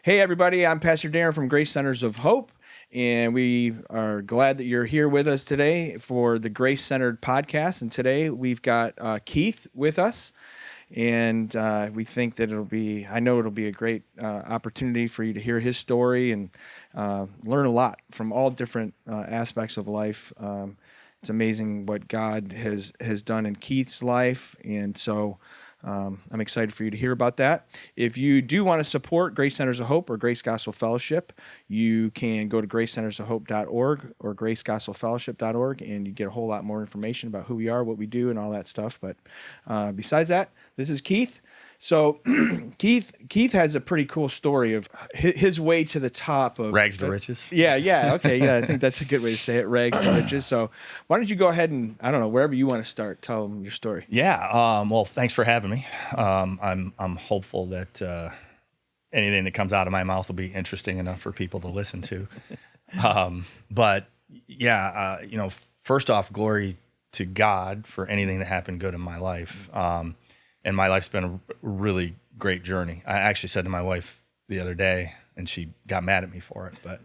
Hey, everybody, I'm Pastor Darren from Grace Centers of Hope, and we are glad that you're here with us today for the Grace Centered podcast. And today we've got Keith with us, and we think that I know it'll be a great opportunity for you to hear his story and learn a lot from all different aspects of life. It's amazing what God has done in Keith's life, and so I'm excited for you to hear about that. If you do want to support Grace Centers of Hope or Grace Gospel Fellowship, you can go to gracecentersofhope.org or gracegospelfellowship.org, and you get a whole lot more information about who we are, what we do, and all that stuff. But besides that, this is Keith. So Keith has a pretty cool story of his way to the top of rags to riches. Yeah, okay, yeah. I think that's a good way to say it, rags to riches. So why don't you go ahead and, I don't know, wherever you want to start, tell them your story. Yeah. Well, thanks for having me. I'm hopeful that anything that comes out of my mouth will be interesting enough for people to listen to. But yeah, first off, glory to God for anything that happened good in my life. And my life's been a really great journey. I actually said to my wife the other day, and she got mad at me for it, but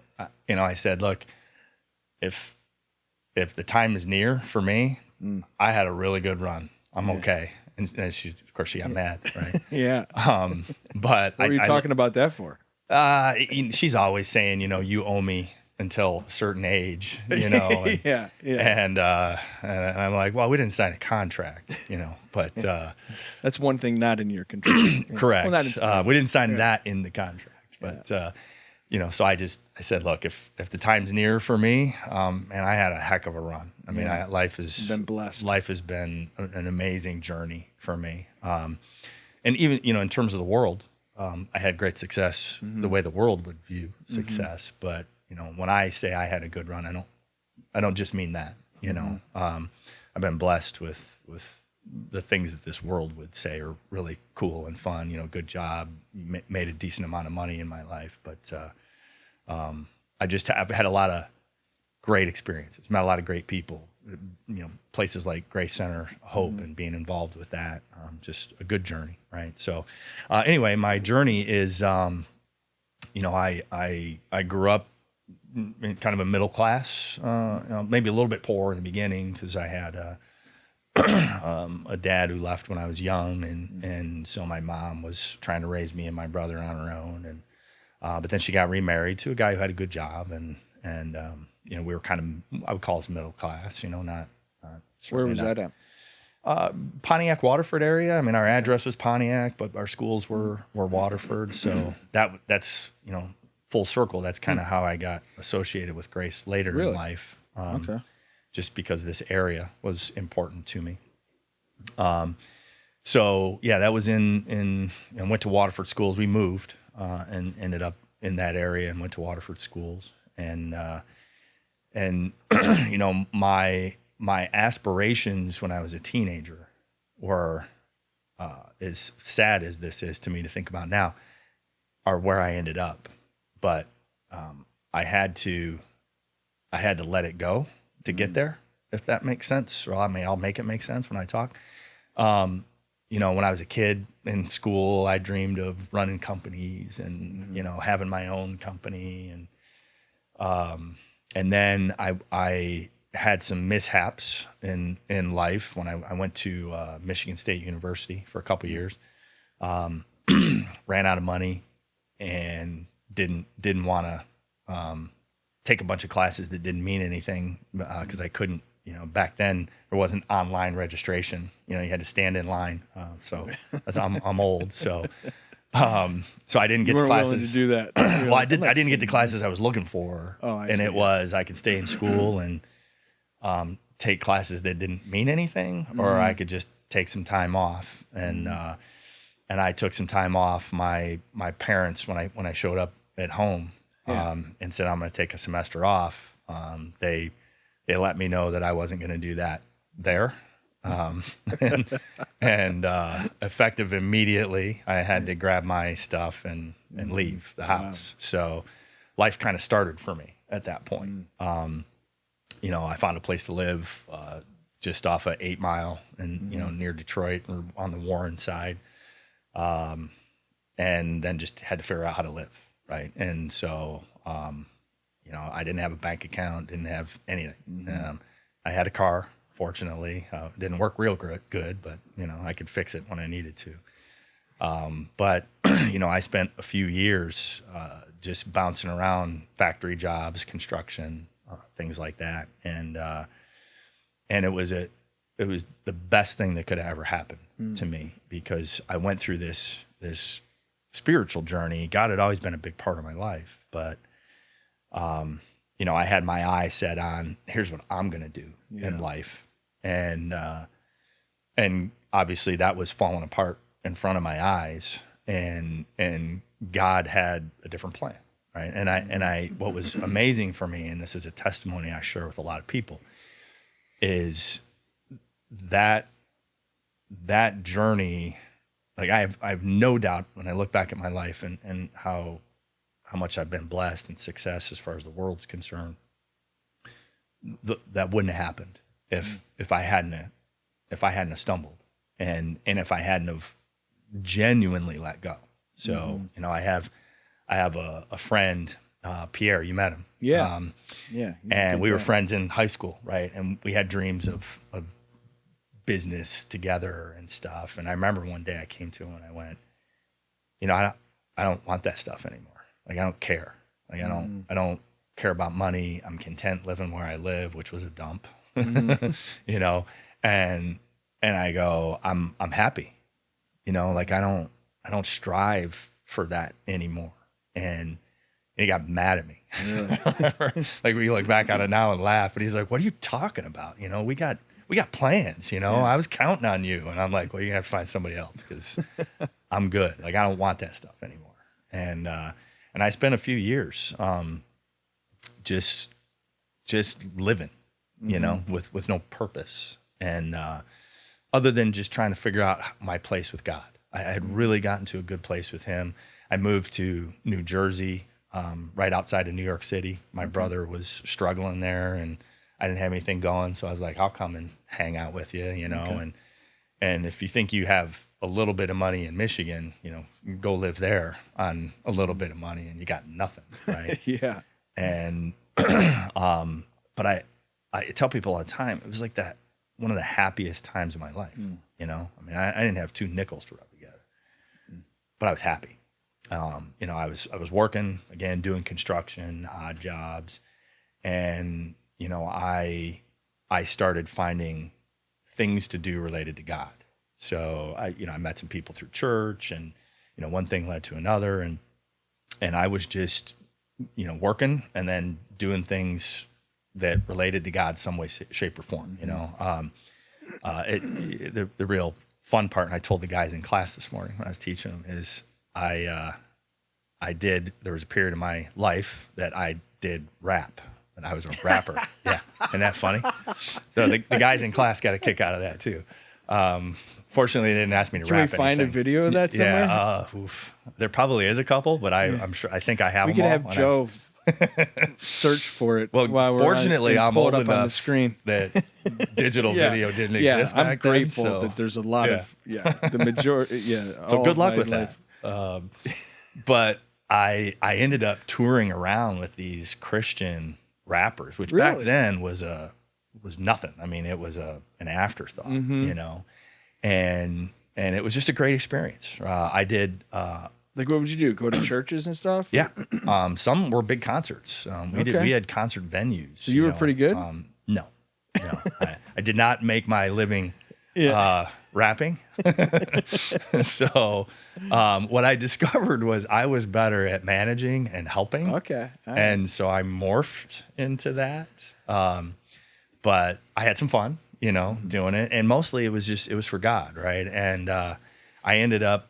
I said, look, if the time is near for me, I had a really good run. I'm okay. And of course she got mad, right? Yeah. But what were you talking about that for? She's always saying, you owe me until a certain age, and, yeah. And I'm like, well, we didn't sign a contract, but that's one thing not in your control. Correct. Well, not we didn't sign that in the contract, but so I said, look, if the time's near for me, and I had a heck of a run. I mean, life has been blessed. Life has been an amazing journey for me, and even in terms of the world, I had great success the way the world would view success, but. When I say I had a good run, I don't just mean that. I've been blessed with the things that this world would say are really cool and fun. Good job, made a decent amount of money in my life, but I've had a lot of great experiences, met a lot of great people. Places like Grace Center Hope and being involved with that, just a good journey, right? So, anyway, my journey is, I grew up in kind of a middle class, maybe a little bit poor in the beginning because I had a dad who left when I was young, and so my mom was trying to raise me and my brother on her own, and but then she got remarried to a guy who had a good job, and we were kind of, I would call us middle class, not where was that at? Pontiac, Waterford area. I mean, our address was Pontiac, but our schools were Waterford, so that's full circle. That's kind of how I got associated with Grace later in life. Okay. Just because this area was important to me. So yeah, that was in went to Waterford schools. We moved and ended up in that area and went to Waterford schools. And my aspirations when I was a teenager were, as sad as this is to me to think about now, are where I ended up. But I had to let it go to get there, if that makes sense. Or I'll make it make sense when I talk. When I was a kid in school, I dreamed of running companies and having my own company, and then I had some mishaps in life when I went to Michigan State University for a couple years. Ran out of money and didn't want to take a bunch of classes that didn't mean anything because I couldn't. Back then there wasn't online registration. You had to stand in line. So I'm old. So I didn't get you the classes. Willing to do that. Well, I didn't get the classes I was looking for. It was I could stay in school and take classes that didn't mean anything, or I could just take some time off. And I took some time off. My parents, when I showed up at home and said I'm going to take a semester off, they let me know that I wasn't going to do that there. And effective immediately, I had to grab my stuff and leave the house. Wow. So life kind of started for me at that point. I found a place to live just off of 8 Mile and near Detroit or on the Warren side, and then just had to figure out how to live. right? And so, I didn't have a bank account, didn't have anything. I had a car, fortunately. Didn't work real good, but, I could fix it when I needed to. But, I spent a few years just bouncing around factory jobs, construction, things like that. And it was the best thing that could have ever happened to me, because I went through this spiritual journey. God had always been a big part of my life, but I had my eye set on, here's what I'm going to do in life. And obviously that was falling apart in front of my eyes, and God had a different plan. Right. And what was amazing for me, and this is a testimony I share with a lot of people, is that journey. Like I have no doubt when I look back at my life and how much I've been blessed and success as far as the world's concerned, that wouldn't have happened if I hadn't have stumbled, and if I hadn't have genuinely let go. So, I have a friend, Pierre, you met him. Yeah. And we were friends in high school. Right. And we had dreams of business together and stuff. And I remember one day I came to him and I went, I don't want that stuff anymore. Like, I don't care. Like, I don't care about money. I'm content living where I live, which was a dump, and I go, I'm happy, like I don't strive for that anymore. And he got mad at me. Really? Like, we look back on it now and laugh, but he's like, what are you talking about? We got plans, I was counting on you. And I'm like, well, you're gonna have to find somebody else, because I'm good. Like, I don't want that stuff anymore. And I spent a few years, just living, with no purpose. And, other than just trying to figure out my place with God. I had really gotten to a good place with him. I moved to New Jersey, right outside of New York City. My brother was struggling there, and I didn't have anything going. So I was like, I'll come and hang out with you, Okay. And if you think you have a little bit of money in Michigan, go live there on a little bit of money, and you got nothing, right? Yeah. And but I tell people all the time, it was like that one of the happiest times of my life. I mean, I didn't have two nickels to rub together, but I was happy. I was working again, doing construction, odd jobs, and I started finding things to do related to God. So I met some people through church, and one thing led to another, and I was just working and then doing things that related to God some way, shape, or form. The real fun part, and I told the guys in class this morning when I was teaching them, is there was a period of my life that I did rap, and I was a rapper. Yeah, isn't that funny? So the guys in class got a kick out of that too. Fortunately, they didn't ask me to rap. Can we find anything. A video of that somewhere? Yeah, there probably is a couple, but I'm sure. I think I have. We them could all, have Joe search for it. Well, while fortunately, I'm old enough on the screen that digital video didn't exist. I'm back grateful then, so. that there's a lot of the majority. Yeah. So good luck with that. But I ended up touring around with these Christian rappers, which back then was nothing. I mean, it was an afterthought, and it was just a great experience. I did. Like, what would you do? Go to churches and stuff? Yeah. Some were big concerts. We had concert venues. So you were pretty good? No. I did not make my living rapping. So what I discovered was I was better at managing and helping. Okay. All right. And so I morphed into that. But I had some fun, doing it. And mostly it was for God, right? And I ended up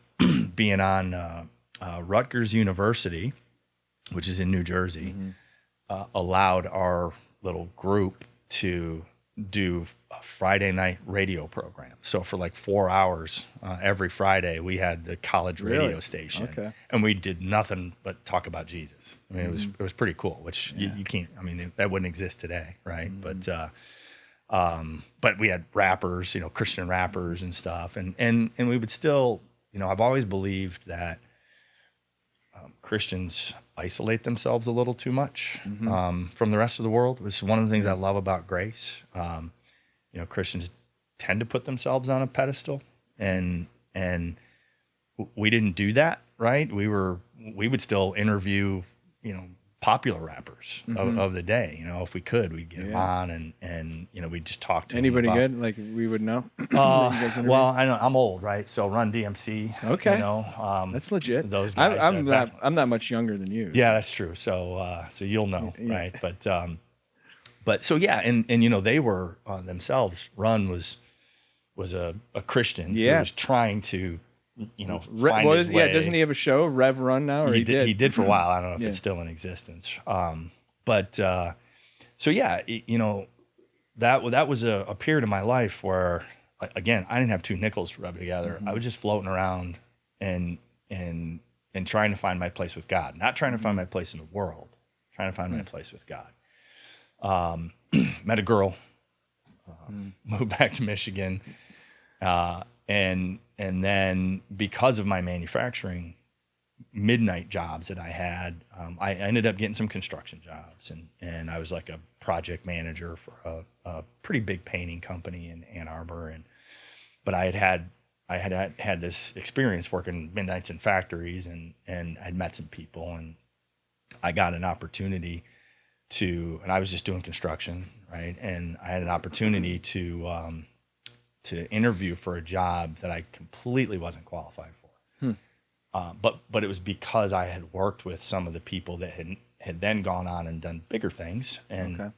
being on Rutgers University, which is in New Jersey, allowed our little group to do a Friday night radio program. So for like 4 hours every Friday, we had the college radio station, and we did nothing but talk about Jesus. I mean, it was pretty cool, which you can't. I mean, that wouldn't exist today, right? But we had rappers, Christian rappers and stuff, and we would still, I've always believed that Christians isolate themselves a little too much from the rest of the world. This is one of the things I love about Grace. Christians tend to put themselves on a pedestal, and we didn't do that, right? We would still interview, popular rappers of the day. If we could, we'd get them on and we'd just talk to Anybody them good? Like we would know. That you guys interviewed? Well, I know I'm old, right? So Run DMC. Okay. That's legit. Those guys. I'm not much younger than you. Yeah, so. that's true. So you'll know, right? But so yeah, and they were themselves. Run was a Christian who was trying to find his way. Doesn't he have a show, Rev Run now? Or he did. He did for a while. I don't know if it's still in existence. So yeah, that was a period of my life where, again, I didn't have two nickels to rub together. I was just floating around and trying to find my place with God, not trying to find my place in the world, trying to find my place with God. Met a girl, moved back to Michigan, and then because of my manufacturing midnight jobs that I had, I ended up getting some construction jobs, and I was like a project manager for a pretty big painting company in Ann Arbor, but I had this experience working midnights in factories, and I'd met some people, and I got an opportunity and I was just doing construction, right? And I had an opportunity to interview for a job that I completely wasn't qualified for. But it was because I had worked with some of the people that had then gone on and done bigger things, and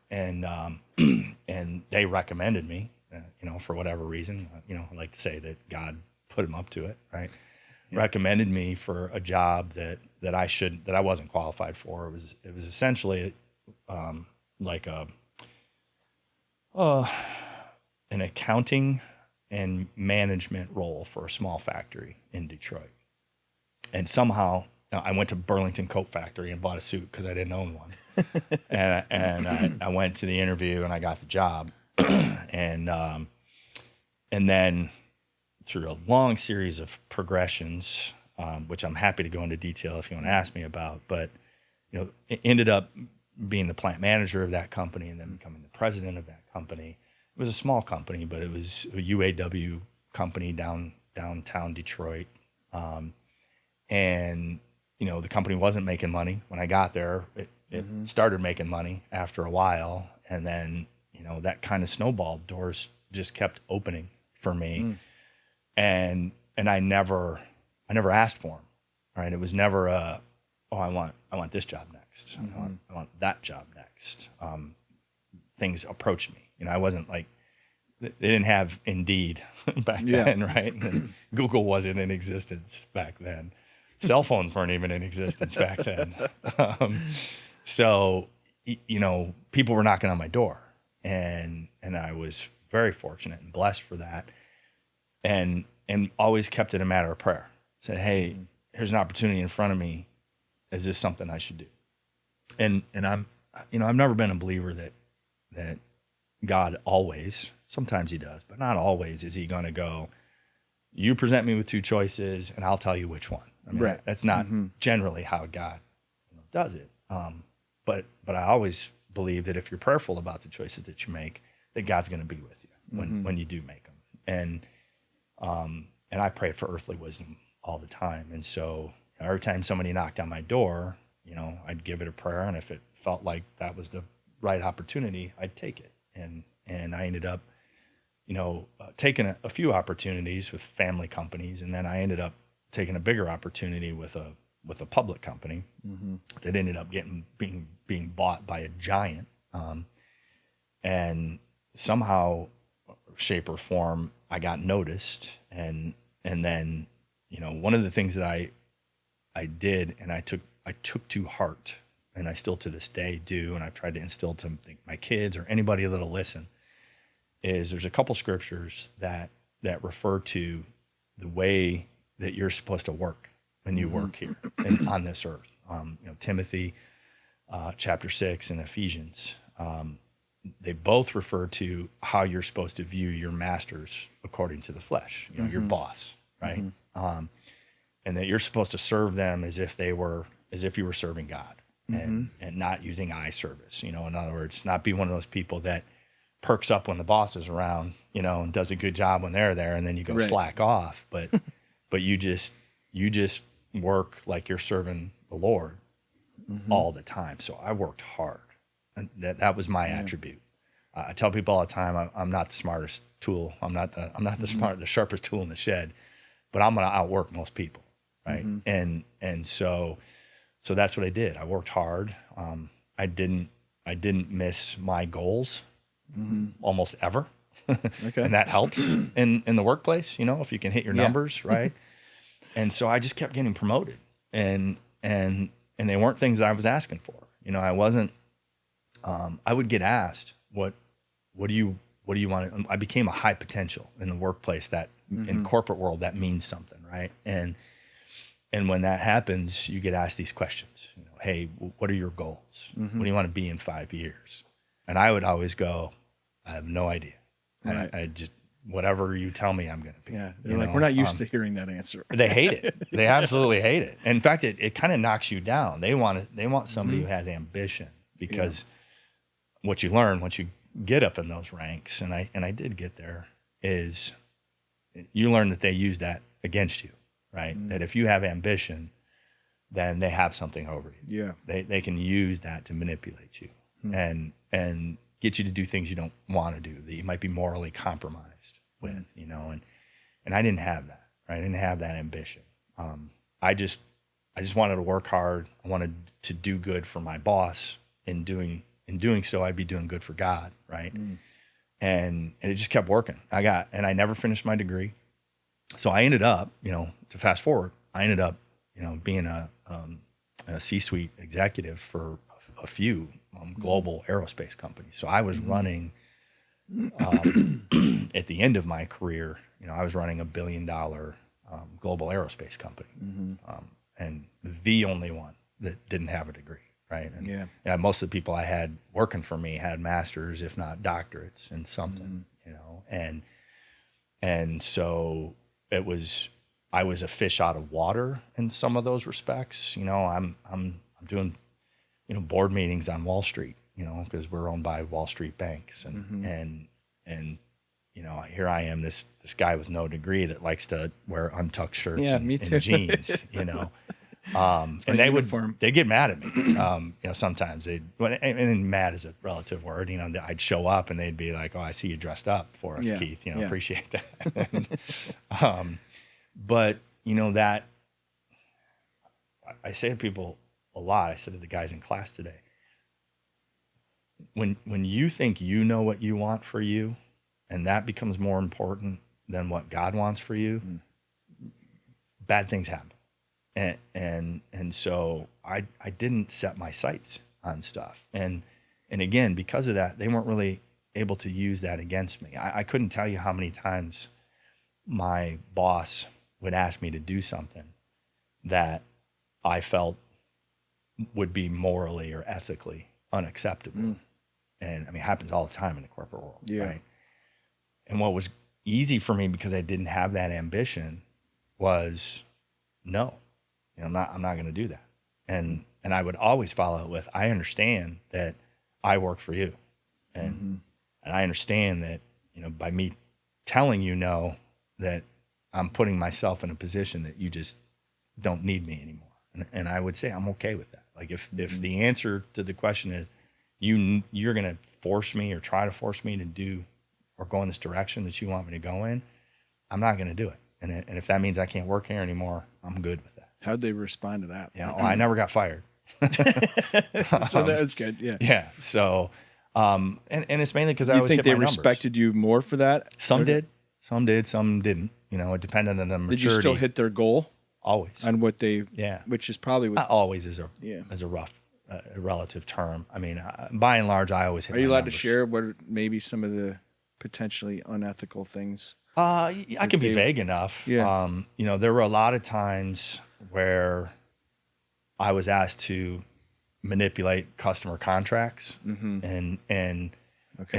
they recommended me, for whatever reason. I like to say that God put them up to it, right? Yeah. Recommended me for a job that I wasn't qualified for. It was essentially like an accounting and management role for a small factory in Detroit. And somehow I went to Burlington Coat Factory and bought a suit because I didn't own one. and I went to the interview and I got the job. and then through a long series of progressions, which I'm happy to go into detail if you want to ask me about, but it ended up being the plant manager of that company and then becoming the president of that company. It was a small company, but it was a UAW company downtown Detroit. And the company wasn't making money when I got there. It started making money after a while, and then that kind of snowballed. Doors just kept opening for me, and I never asked for them. Right? It was never I want this job next. I want that job next. Things approached me. I wasn't like, they didn't have Indeed back then, right? And Google wasn't in existence back then. Cell phones weren't even in existence back then. So people were knocking on my door, and I was very fortunate and blessed for that, and always kept it a matter of prayer. Said, hey, here's an opportunity in front of me. Is this something I should do? And I'm, I've never been a believer that God always, sometimes he does, but not always is he going to go, you present me with two choices and I'll tell you which one. I mean, that's not generally how God does it. But I always believe that if you're prayerful about the choices that you make, that God's going to be with you when you do make them. And I pray for earthly wisdom all the time. And so every time somebody knocked on my door, I'd give it a prayer, and if it felt like that was the right opportunity, I'd take it. And I ended up, taking a few opportunities with family companies, and then I ended up taking a bigger opportunity with a public company that ended up being bought by a giant, and somehow, shape or form, I got noticed, and then one of the things that I did, and I took to heart, and I still to this day do, and I've tried to instill to my kids or anybody that'll listen, is there's a couple scriptures that refer to the way that you're supposed to work when you work here and on this earth. Timothy chapter 6 and Ephesians, they both refer to how you're supposed to view your masters according to the flesh, your boss, right? and that you're supposed to serve them as if you were serving God, and not using eye service. In other words, not be one of those people that perks up when the boss is around, and does a good job when they're there, and then you go slack off. But you just work like you're serving the Lord all the time. So I worked hard, and that was my attribute. I tell people all the time, I'm not the smartest tool. I'm not the sharpest tool in the shed, but I'm going to outwork most people, right? And so that's what I did. I worked hard. I didn't miss my goals almost ever. Okay. And that helps in the workplace, if you can hit your numbers, right? And so I just kept getting promoted, and they weren't things that I was asking for. I wasn't. I would get asked, what do you want? I became a high potential in the workplace. That in corporate world, that means something, right? And when that happens, you get asked these questions. Hey, what are your goals? What do you want to be in 5 years? And I would always go, I have no idea. Right. I just, whatever you tell me, I'm going to be. Yeah, they're like, we're not used to hearing that answer. They hate it. They absolutely hate it. In fact, it kind of knocks you down. They want somebody who has ambition, because what you learn once you get up in those ranks, and I did get there, is you learn that they use that against you, right? That if you have ambition, then they have something over you. Yeah. They can use that to manipulate you and get you to do things you don't want to do, that you might be morally compromised with, and I didn't have that, right? I didn't have that ambition. I just wanted to work hard. I wanted to do good for my boss. In doing so, I'd be doing good for God, right? And it just kept working. And I never finished my degree. So I ended up, to fast forward, being a C-suite executive for a few global aerospace companies. So I was running, at the end of my career, I was running $1 billion global aerospace company, and the only one that didn't have a degree, right? And most of the people I had working for me had masters, if not doctorates, in something, and so I was a fish out of water in some of those respects. I'm doing board meetings on Wall Street, because we're owned by Wall Street banks, and here I am, this guy with no degree that likes to wear untucked shirts and jeans, and they'd get mad at me, sometimes and mad is a relative word, I'd show up and they'd be like, oh, I see you dressed up for us, Keith, appreciate that. But that I say to people a lot, I said to the guys in class today, when you think you know what you want for you, and that becomes more important than what God wants for you, bad things happen. And so I didn't set my sights on stuff. And again, because of that, they weren't really able to use that against me. I couldn't tell you how many times my boss would ask me to do something that I felt would be morally or ethically unacceptable. And it happens all the time in the corporate world, right? And what was easy for me, because I didn't have that ambition, was no, I'm not going to do that. And I would always follow it with, I understand that I work for you. And I understand that, by me telling you no, that I'm putting myself in a position that you just don't need me anymore. And I would say I'm okay with that. Like if the answer to the question is you're going to force me or try to force me to do or go in this direction that you want me to go in, I'm not going to do it. And if that means I can't work here anymore, I'm good with that. How'd they respond to that? I never got fired. So that was good. Yeah. Yeah. So, and it's mainly because I You always think hit they my respected you more for that? Some did, some didn't. It depended on the maturity. Did you still hit their goal? Always. On what they, yeah, which is probably what, not always is a rough, relative term. By and large, I always hit. Are you my allowed numbers. to share what are maybe some of the potentially unethical things? I can be vague enough. Yeah. There were a lot of times where I was asked to manipulate customer contracts and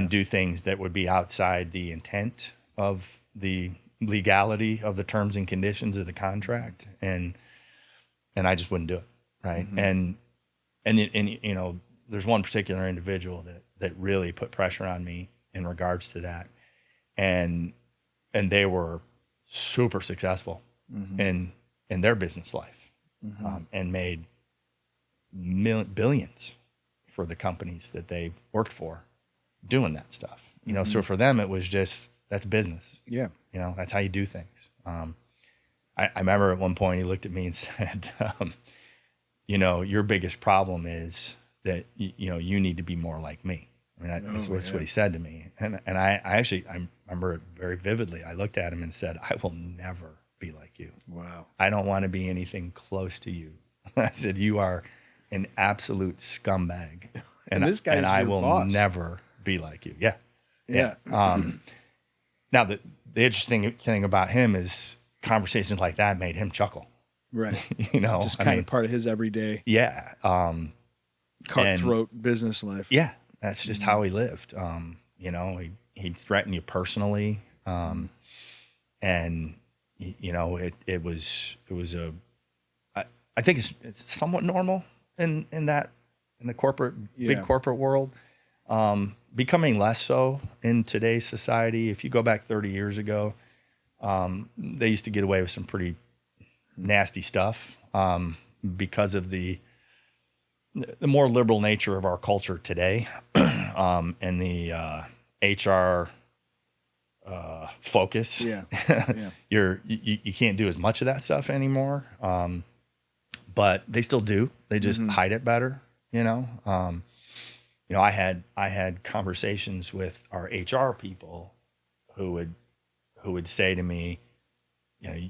do things that would be outside the intent of the legality of the terms and conditions of the contract, and I just wouldn't do it, right? And you know, there's one particular individual that really put pressure on me in regards to that, and they were super successful in their business life, and made billions for the companies that they worked for doing that stuff. You know, so for them it was just, that's business. Yeah. You know, that's how you do things. I remember at one point he looked at me and said, you know, your biggest problem is that, you know, you need to be more like me. I mean, that's what he said to me. And I remember it very vividly. I looked at him and said, I will never be like you. Wow. I don't want to be anything close to you. I said, you are an absolute scumbag. And this guy's I your will boss. never be like you. Yeah. Yeah. Now, the interesting thing about him is conversations like that made him chuckle. Right. You know, Just kind of part of his everyday yeah. cutthroat business life. Yeah, that's just how he lived. You know, he'd threaten you personally. And you know, it was I think it's somewhat normal in the corporate, big corporate world. Becoming less so in today's society. If you go back 30 years ago, they used to get away with some pretty nasty stuff, because of the more liberal nature of our culture today, and the HR focus. Yeah. You can't do as much of that stuff anymore, but they still do. They just hide it better, you know. You know, I had conversations with our HR people who would say to me, you know,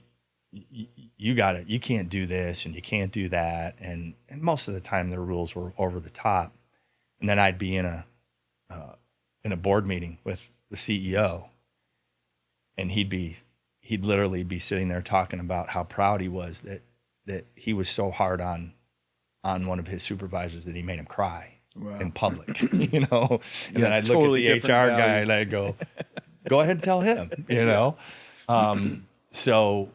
you can't do this and you can't do that, and most of the time their rules were over the top. And then I'd be in a board meeting with the CEO, and he'd literally be sitting there talking about how proud he was that he was so hard on one of his supervisors that he made him cry. Wow. In public, you know. And then I'd totally look at the HR different guy value. and I'd go, go ahead and tell him, you know. So,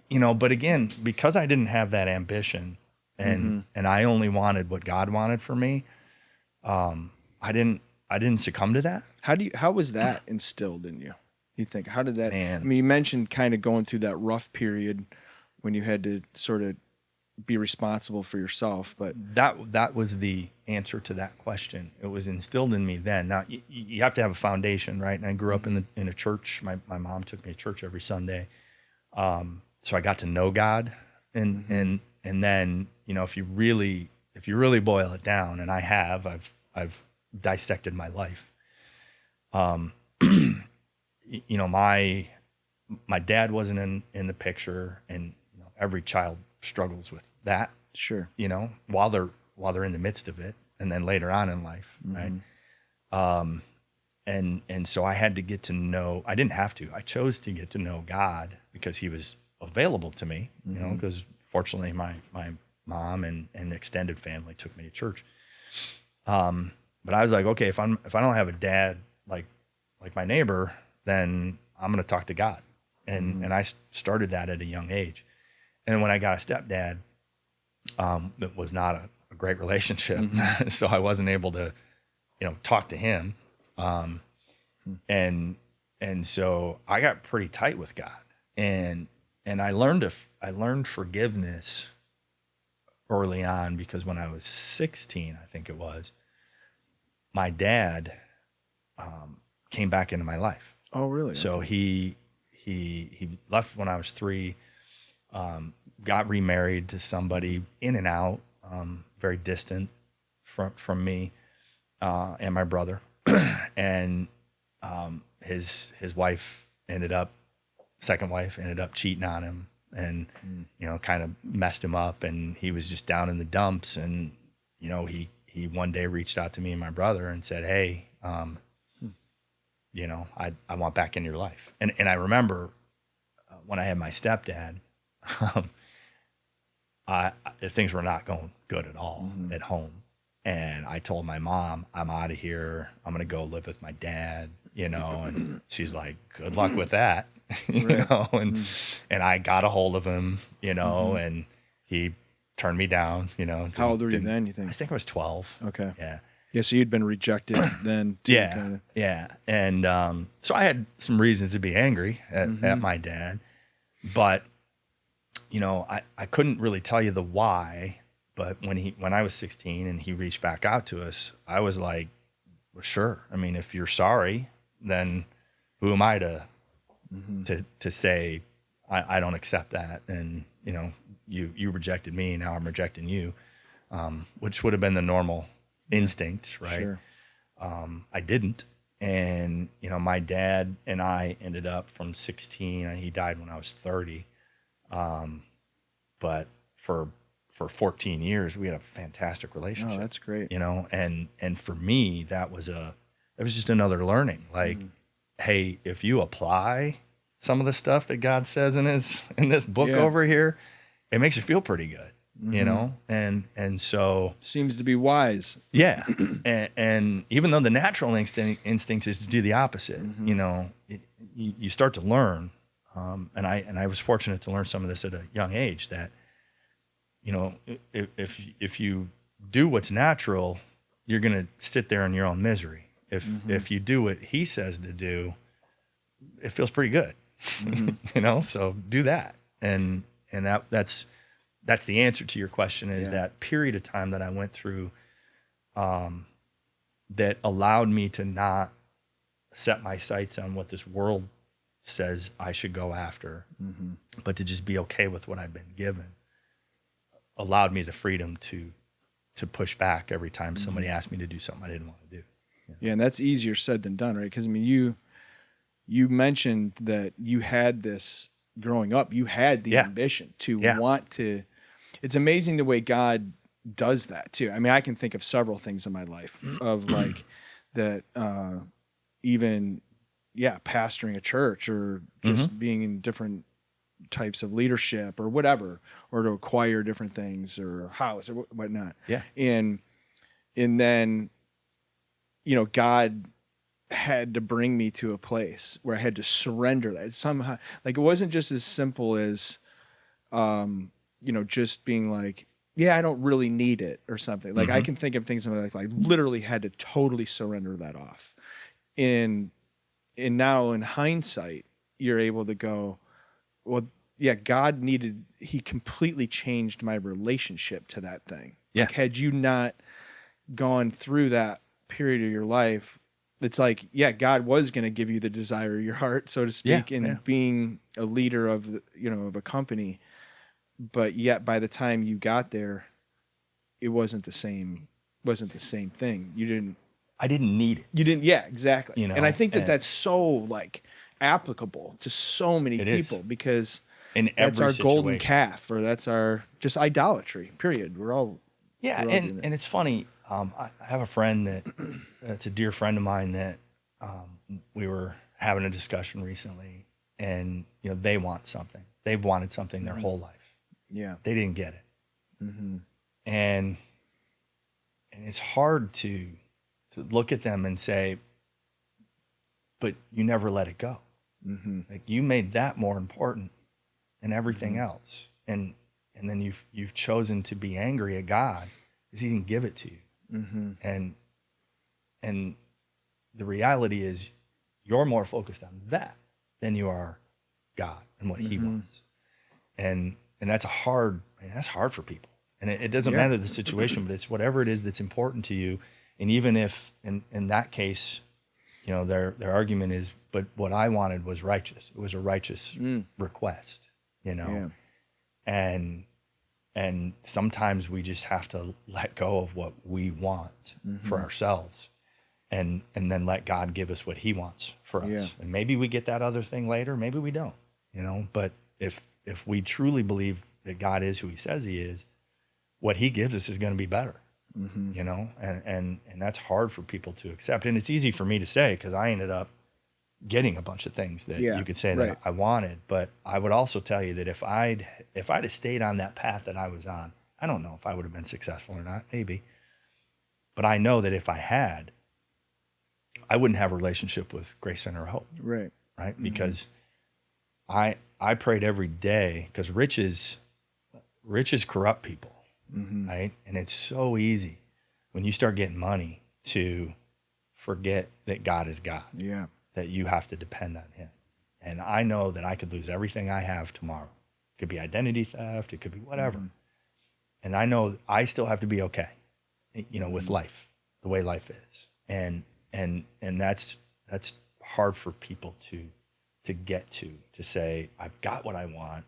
you know, but again, because I didn't have that ambition and I only wanted what God wanted for me, I didn't succumb to that. How was that instilled in you? You think, how did that, Man. I mean, you mentioned kind of going through that rough period when you had to sort of be responsible for yourself, but That was the answer to that question. It was instilled in me then. Now you have to have a foundation, right? And I grew up in a church. My mom took me to church every Sunday, so I got to know God. And then, you know, if you really boil it down, and I've dissected my life. You know, my dad wasn't in the picture, and you know, every child struggles with that, sure. you know, while they're in the midst of it, and then later on in life, right? And so I had to get to know. I didn't have to. I chose to get to know God because He was available to me. You know, because fortunately my mom and extended family took me to church. But I was like, okay, if I don't have a dad like my neighbor, then I'm going to talk to God, and I started that at a young age. And when I got a stepdad, it was not a great relationship. So I wasn't able to, you know, talk to him. And so I got pretty tight with God, and I learned forgiveness early on, because when I was 16, I think it was, my dad came back into my life. Oh, really? So he left when I was 3. Got remarried to somebody in and out, very distant from me and my brother, and his second wife ended up cheating on him, and you know, kind of messed him up, and he was just down in the dumps. And you know, he one day reached out to me and my brother and said, "Hey, you know, I want back in your life." And I remember when I had my stepdad. Things were not going good at all at home. And I told my mom, I'm out of here. I'm going to go live with my dad, you know, and she's like, good luck with that. Right. And I got a hold of him, and he turned me down, How old were you didn't- then, you I think? think I was 12. Okay. Yeah. Yeah, so you'd been rejected then too, Yeah. kind of. Yeah. And so I had some reasons to be angry at my dad, but I couldn't really tell you the why, but when I was 16 and he reached back out to us, I was like, well, sure. I mean, if you're sorry, then who am I to say I don't accept that? And you rejected me, now I'm rejecting you, which would have been the normal instinct, right? Sure. I didn't. And, my dad and I ended up from 16, and he died when I was 30. But for 14 years, we had a fantastic relationship. Oh, that's great. And for me, that was just another learning. Like, hey, if you apply some of the stuff that God says in this book over here, it makes you feel pretty good, and so Seems to be wise. yeah. And even though the natural instinct is to do the opposite, you start to learn. And I was fortunate to learn some of this at a young age that, if you do what's natural, you're going to sit there in your own misery. If you do what he says to do, it feels pretty good, so do that. And that's the answer to your question is that period of time that I went through, that allowed me to not set my sights on what this world says I should go after, but to just be okay with what I've been given, allowed me the freedom to push back every time somebody asked me to do something I didn't want to do. Yeah, and that's easier said than done, right? Because I mean, you mentioned that you had this growing up. You had the ambition to want to. It's amazing the way God does that too. I mean, I can think of several things in my life of like that, even pastoring a church or just being in different types of leadership or whatever, or to acquire different things or a house or whatnot. Yeah. And then, God had to bring me to a place where I had to surrender that somehow. Like, it wasn't just as simple as, just being like, I don't really need it or something. Like, I can think of things in my life, I literally had to totally surrender that off. And now in hindsight, you're able to go, well, God he completely changed my relationship to that thing. Yeah. Like, had you not gone through that period of your life, it's like, God was going to give you the desire of your heart, so to speak, in being a leader of of a company. But yet by the time you got there, it wasn't the same thing. I didn't need it. You didn't, exactly. And I think that's so like applicable to so many people because that's our golden calf, or that's our just idolatry, period. We're all and it's funny. I have a friend that's a dear friend of mine that we were having a discussion recently, and they want something. They've wanted something their whole life. Yeah, they didn't get it, and it's hard to look at them and say, but you never let it go. Like, you made that more important than everything else, and then you've chosen to be angry at God because He didn't give it to you, and the reality is you're more focused on that than you are God and what He wants, and that's hard for people, and it doesn't matter the situation, but it's whatever it is that's important to you, and even if in that case, their argument is, but what I wanted was righteous. It was a righteous request, and sometimes we just have to let go of what we want for ourselves, and then let God give us what He wants for us. And maybe we get that other thing later, maybe we don't, but if we truly believe that God is who He says He is, what He gives us is going to be better. And that's hard for people to accept. And it's easy for me to say because I ended up getting a bunch of things that you could say that I wanted. But I would also tell you that if I'd have stayed on that path that I was on, I don't know if I would have been successful or not, maybe. But I know that if I had, I wouldn't have a relationship with Grace Center of Hope. Right. Because I prayed every day because riches corrupt people, right? And it's so easy when you start getting money to forget that God is God. Yeah. That you have to depend on him. And I know that I could lose everything I have tomorrow. It could be identity theft. It could be whatever. And I know I still have to be okay, with life, the way life is. And that's hard for people to get to say, I've got what I want.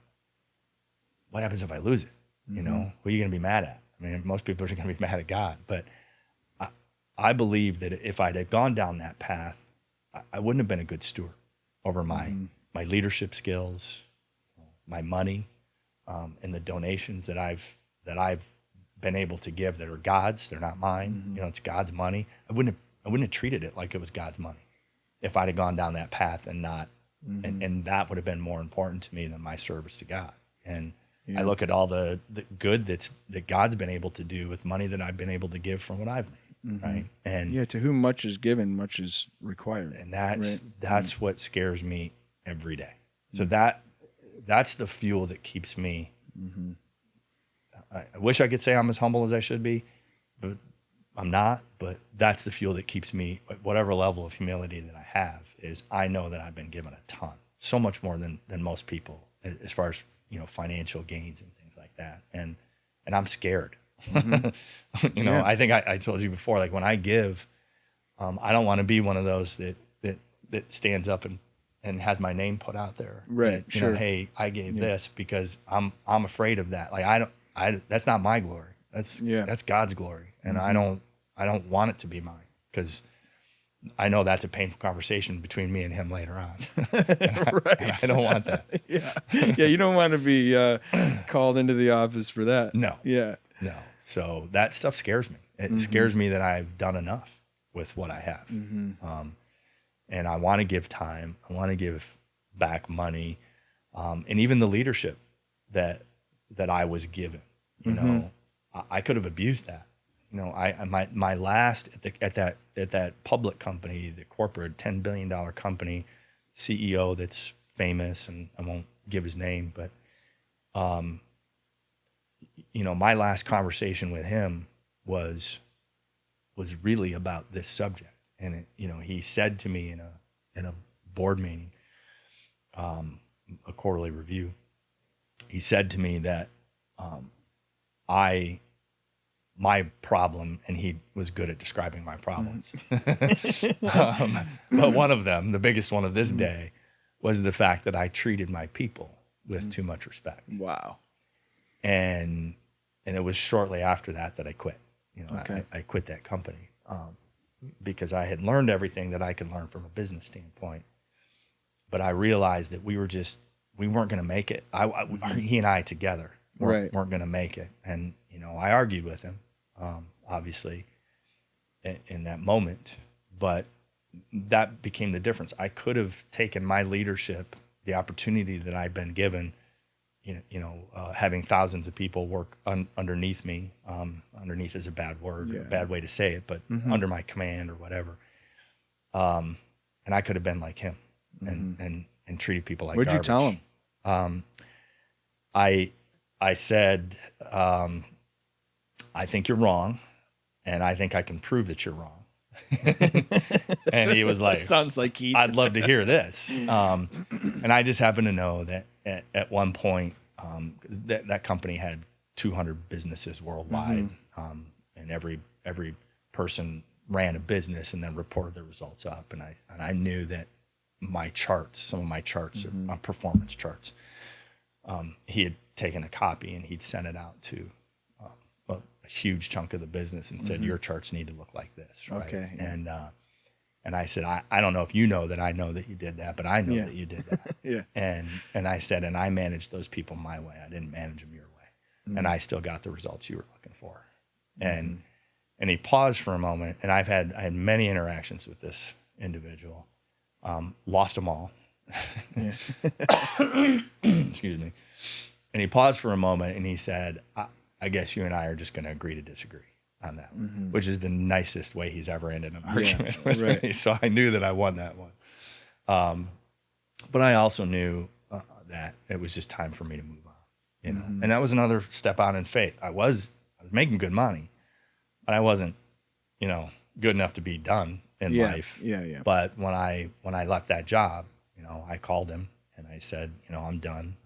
What happens if I lose it? Who are you going to be mad at? I mean, most people are going to be mad at God, but I believe that if I'd have gone down that path, I wouldn't have been a good steward over my leadership skills, my money, and the donations that I've been able to give that are God's. They're not mine. It's God's money. I wouldn't have treated it like it was God's money if I'd have gone down that path and not, and that would have been more important to me than my service to God. And I look at all the good that God's been able to do with money that I've been able to give from what I've made. Right. And to whom much is given, much is required. And that's what scares me every day. So that's the fuel that keeps me. I wish I could say I'm as humble as I should be, but I'm not. But that's the fuel that keeps me at whatever level of humility that I have, is I know that I've been given a ton, so much more than most people as far as, financial gains and things like that. And I'm scared. I think I told you before, like when I give, I don't want to be one of those that stands up and has my name put out there. Right. Sure. Hey, I gave this, because I'm afraid of that. Like that's not my glory. That's God's glory. And I don't want it to be mine, because I know that's a painful conversation between me and him later on. Right. I don't want that. Yeah. You don't want to be called into the office for that. No. Yeah. No. So that stuff scares me. It scares me that I've done enough with what I have. And I want to give time. I want to give back money. And even the leadership that I was given, I could have abused that. My last at that public company, the corporate $10 billion company, CEO that's famous, and I won't give his name, but my last conversation with him was really about this subject. And he said to me in a board meeting, a quarterly review, he said to me that my problem, and he was good at describing my problems, but one of them, the biggest one of this day, was the fact that I treated my people with too much respect. Wow. And it was shortly after that I quit. Okay. I quit that company because I had learned everything that I could learn from a business standpoint, but I realized that we weren't going to make it. He and I together weren't going to make it. And I argued with him, obviously, in that moment, but that became the difference. I could have taken my leadership, the opportunity that I'd been given, having thousands of people work underneath me. Underneath is a bad word, a bad way to say it, but under my command or whatever. And I could have been like him and treated people like What'd garbage. you tell him? I said, I think you're wrong, and I think I can prove that you're wrong. And he was like, that sounds like Keith. I'd love to hear this. And I just happen to know that at one point, that company had 200 businesses worldwide, and every person ran a business and then reported the results up. And I knew that some of my charts, performance charts, he had taken a copy and he'd sent it out to a huge chunk of the business and said, your charts need to look like this. Right? Okay. Yeah. And I said, I don't know if you know that I know that you did that, but I know that you did that. Yeah. And I said, and I managed those people my way. I didn't manage them your way. And I still got the results you were looking for. And he paused for a moment, and I had many interactions with this individual. Lost them all. Excuse me. And he paused for a moment and he said, I guess you and I are just going to agree to disagree on that one, which is the nicest way he's ever ended an argument with me. So I knew that I won that one. But I also knew that it was just time for me to move on, you know. And that was another step out in faith. I was making good money, but I wasn't, you know, good enough to be done in life. Yeah. But when I left that job, you know, I called him and I said, you know, I'm done,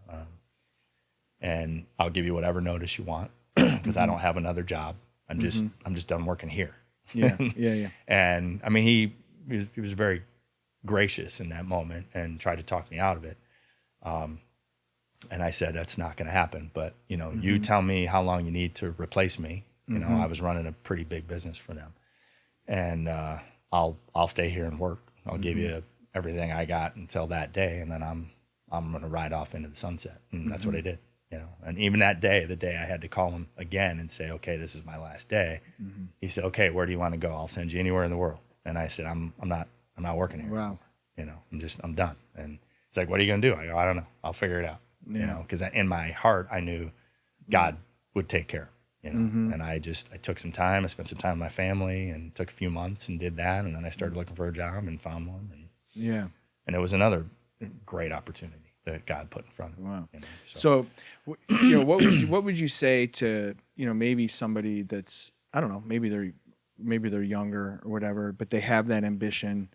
and I'll give you whatever notice you want because I don't have another job. I'm just done working here. Yeah. And I mean, he was very gracious in that moment and tried to talk me out of it. And I said, that's not going to happen. But, you know, you tell me how long you need to replace me. You know, I was running a pretty big business for them. And I'll stay here and work. I'll give you everything I got until that day. And then I'm going to ride off into the sunset. And that's what I did. You know, and even that day, the day I had to call him again and say, okay, this is my last day. He said, okay, where do you want to go? I'll send you anywhere in the world. And I said, I'm not working here. Wow. You know, I'm done. And it's like, what are you going to do? I go, I don't know. I'll figure it out. Yeah. You know, because in my heart, I knew God would take care. You know, and I took some time. I spent some time with my family and took a few months and did that. And then I started looking for a job and found one. And it was another great opportunity that God put in front of me. Wow. You know, So, you know, what would you say to, you know, maybe somebody that's, I don't know, maybe they're younger or whatever, but they have that ambition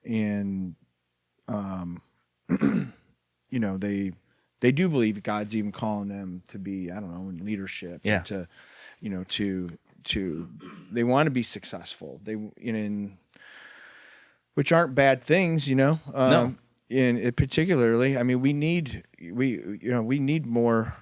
and, you know, they do believe God's even calling them to be, I don't know, in leadership. Yeah. To, you know, to they want to be successful. They, you know, which aren't bad things, you know. No. In it particularly, I mean, we need more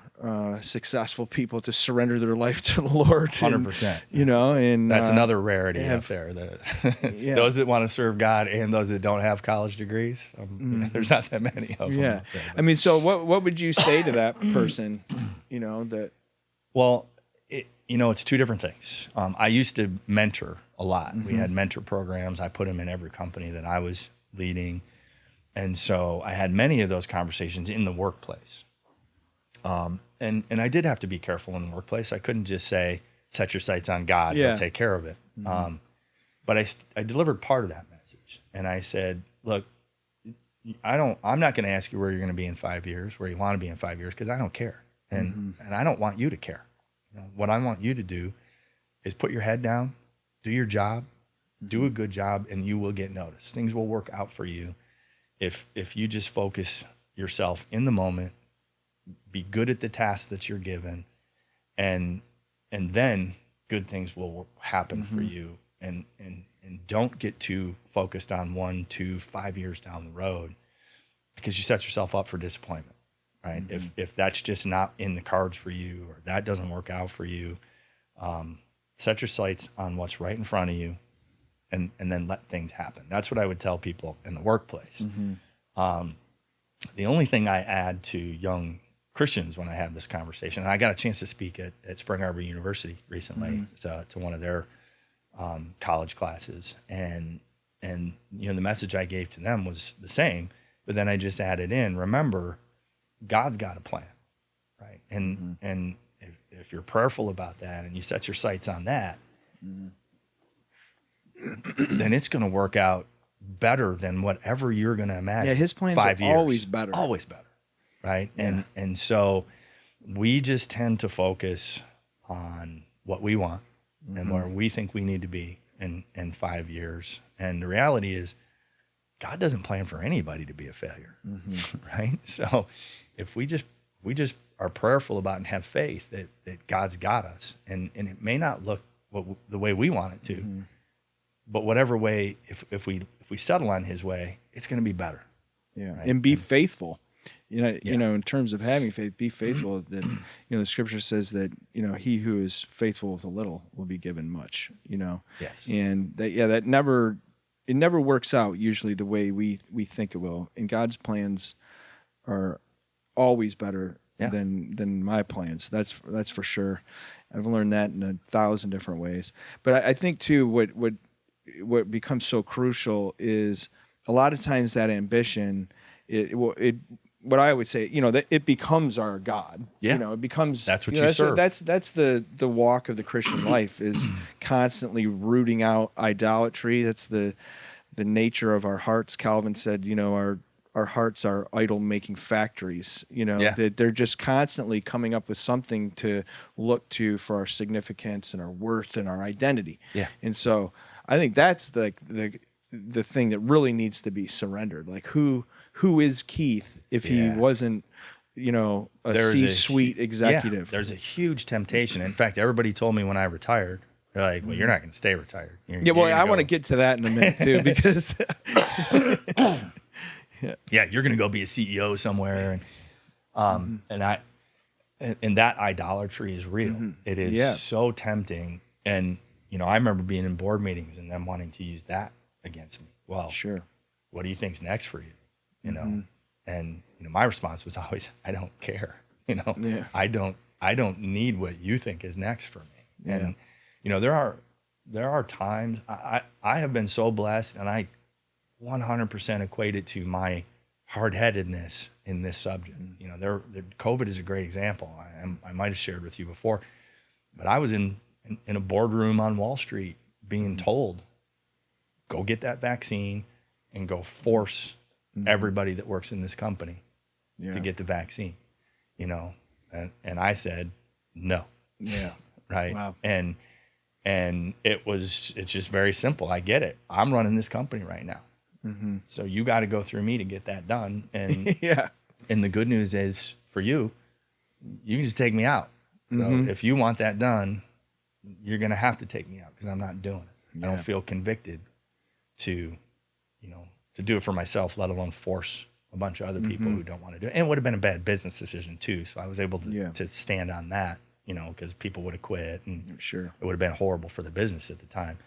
successful people to surrender their life to the Lord. 100%. You know, and that's another rarity out there. Those that want to serve God and those that don't have college degrees, there's not that many of them. Yeah, out there, I mean, so what would you say to that person? You know that. Well, you know, it's two different things. I used to mentor a lot. We had mentor programs. I put them in every company that I was leading. And so I had many of those conversations in the workplace. And I did have to be careful in the workplace. I couldn't just say, set your sights on God, he'll take care of it. But I delivered part of that message. And I said, look, I'm not going to ask you where you're going to be in 5 years, where you want to be in 5 years, because I don't care. And I don't want you to care. You know, what I want you to do is put your head down, do your job, do a good job, and you will get noticed. Things will work out for you. If you just focus yourself in the moment, be good at the tasks that you're given, and then good things will happen for you. And don't get too focused on 1, 2, 5 years down the road, because you set yourself up for disappointment, right? If that's just not in the cards for you, or that doesn't work out for you, set your sights on what's right in front of you. And then let things happen. That's what I would tell people in the workplace. The only thing I add to young Christians when I have this conversation, and I got a chance to speak at Spring Arbor University recently to one of their college classes, and you know, the message I gave to them was the same, but then I just added in, remember, God's got a plan, right? And if you're prayerful about that and you set your sights on that, then it's going to work out better than whatever you're going to imagine. Yeah, his plans 5 are years. always better. Always better, right? Yeah. And so we just tend to focus on what we want and where we think we need to be in 5 years. And the reality is, God doesn't plan for anybody to be a failure, right? So if we just are prayerful about and have faith that God's got us, and it may not look the way we want it to, but whatever way, if we settle on his way, it's going to be better. Yeah, right? and be faithful. You know, in terms of having faith, be faithful. That, you know, the scripture says that, you know, he who is faithful with a little will be given much. You know, Yes. and that never works out usually the way we think it will. And God's plans are always better than my plans. That's for sure. I've learned that in 1,000 different ways. But I think too, what becomes so crucial is a lot of times that ambition, what I would say, you know, that it becomes our God. Yeah. You know, it becomes, that's what you serve. That's the walk of the Christian life, is constantly rooting out idolatry. That's the nature of our hearts. Calvin said, you know, our hearts are idol making factories, Yeah. that they're just constantly coming up with something to look to for our significance and our worth and our identity. Yeah. And so I think that's the thing that really needs to be surrendered. Like who is Keith if he Yeah. wasn't, a There's C-suite yeah, executive? there's a huge temptation. In fact, everybody told me when I retired, they're like, well, you're not going to stay retired. Yeah, well, I want to get to that in a minute too, because yeah, you're going to go be a CEO somewhere. And that idolatry is real. It is Yeah. so tempting. And, I remember being in board meetings and them wanting to use that against me. Well, sure. what do you think's next for you? And my response was always, I don't care. Yeah. I don't need what you think is next for me. Yeah. And there are times I have been so blessed, and I 100% equate it to my hard-headedness in this subject. COVID is a great example. I might have shared with you before, but I was in a boardroom on Wall Street being told, go get that vaccine and go force everybody that works in this company to get the vaccine, and I said, no. Yeah. Right. Wow. And it's just very simple. I get it. I'm running this company right now. So you got to go through me to get that done. And Yeah. and the good news is for you, you can just take me out. So if you want that done, you're going to have to take me out because I'm not doing it. I don't feel convicted to do it for myself, let alone force a bunch of other people who don't want to do it. And it would have been a bad business decision too. So I was able to stand on that, because people would have quit, and Sure. it would have been horrible for the business at the time.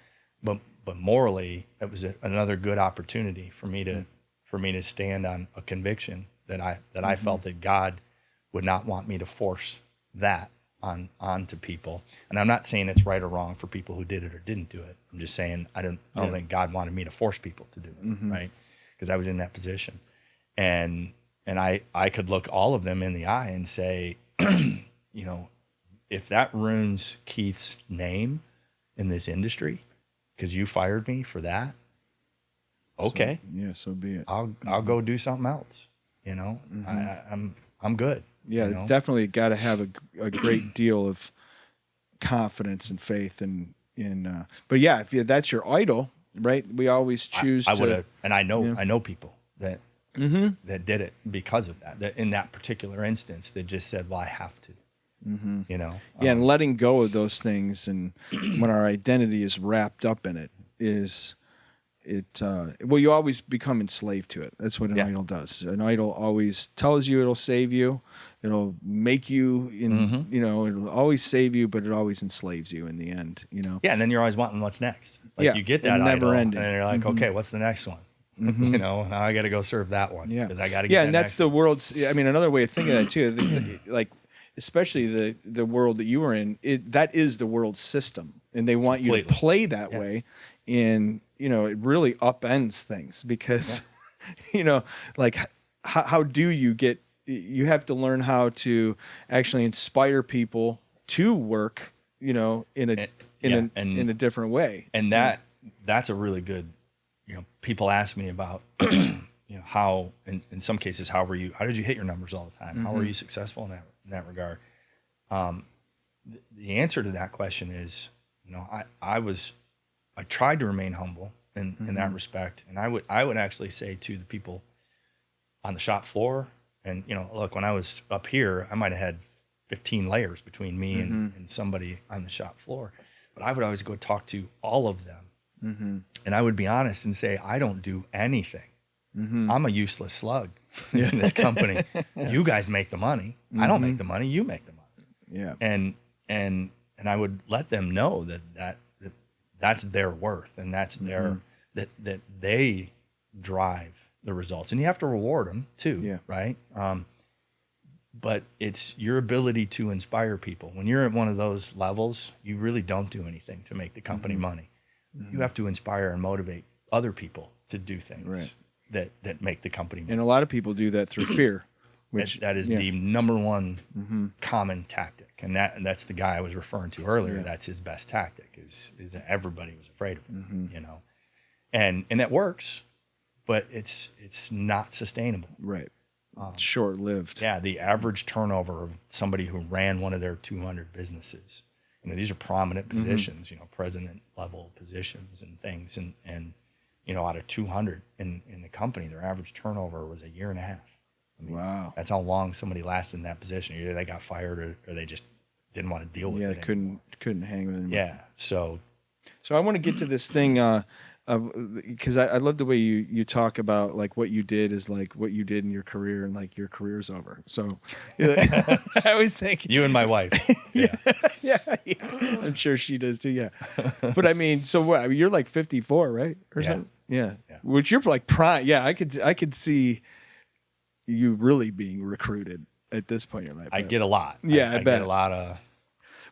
But morally, it was another good opportunity for me to stand on a conviction that I felt that God would not want me to force that onto people. And I'm not saying it's right or wrong for people who did it or didn't do it. I'm just saying I don't think God wanted me to force people to do it, right? Because I was in that position, and I could look all of them in the eye and say, if that ruins Keith's name in this industry because you fired me for that, okay, So be it. I'll go do something else. I'm good. Yeah, definitely got to have a great deal of confidence and faith in. But yeah, if that's your idol, right? We always choose. I would have, and I know people that that did it because of that. That in that particular instance, they just said, "Well, I have to." And letting go of those things, and when our identity is wrapped up in it, well, you always become enslaved to it. That's what an idol does. An idol always tells you it'll save you, it'll make you it'll always save you, but it always enslaves you in the end. Yeah, and then you're always wanting what's next. Like you get that idol, and then you're like, okay, what's the next one? Now I got to go serve that one because I got to get. Yeah, and that's the world's. I mean, another way of thinking of that too, like especially the world that you were in. That is the world system, and they want you to play that way, and it really upends things because like how do you get? You have to learn how to actually inspire people to work, in a different way. And that's a really good. People ask me about, how in some cases, how did you hit your numbers all the time? How were you successful in that regard? The answer to that question is, I tried to remain humble in that respect, and I would actually say to the people on the shop floor, and look, when I was up here, I might have had 15 layers between me and somebody on the shop floor, but I would always go talk to all of them. And I would be honest and say, I don't do anything. I'm a useless slug in this company. You guys make the money. I don't make the money. You make the money. Yeah. And I would let them know that's their worth, and that's their that they drive the results, and you have to reward them too. Yeah. Right. But it's your ability to inspire people. When you're at one of those levels, you really don't do anything to make the company money. You have to inspire and motivate other people to do things that make the company money. And a lot of people do that through fear, which that is the number one common tactic. And that's the guy I was referring to earlier. Yeah. That's his best tactic is everybody was afraid of him, And that works, but it's not sustainable. Right. Short-lived. Yeah, the average turnover of somebody who ran one of their 200 businesses, these are prominent positions, president level positions and things, and out of 200 in the company, their average turnover was a year and a half. Wow. That's how long somebody lasted in that position. Either they got fired or they just didn't want to deal with it. Yeah, couldn't hang with it. Yeah, so I want to get to this thing because I love the way you talk about like what you did is like what you did in your career and like your career's over. So I always think you and my wife. Yeah. yeah, I'm sure she does too. Yeah, but I mean, so what? I mean, you're like 54, right, or something? Yeah, which you're like prime. Yeah, I could see you really being recruited at this point in your life. I get a lot. Yeah, I bet get a lot of.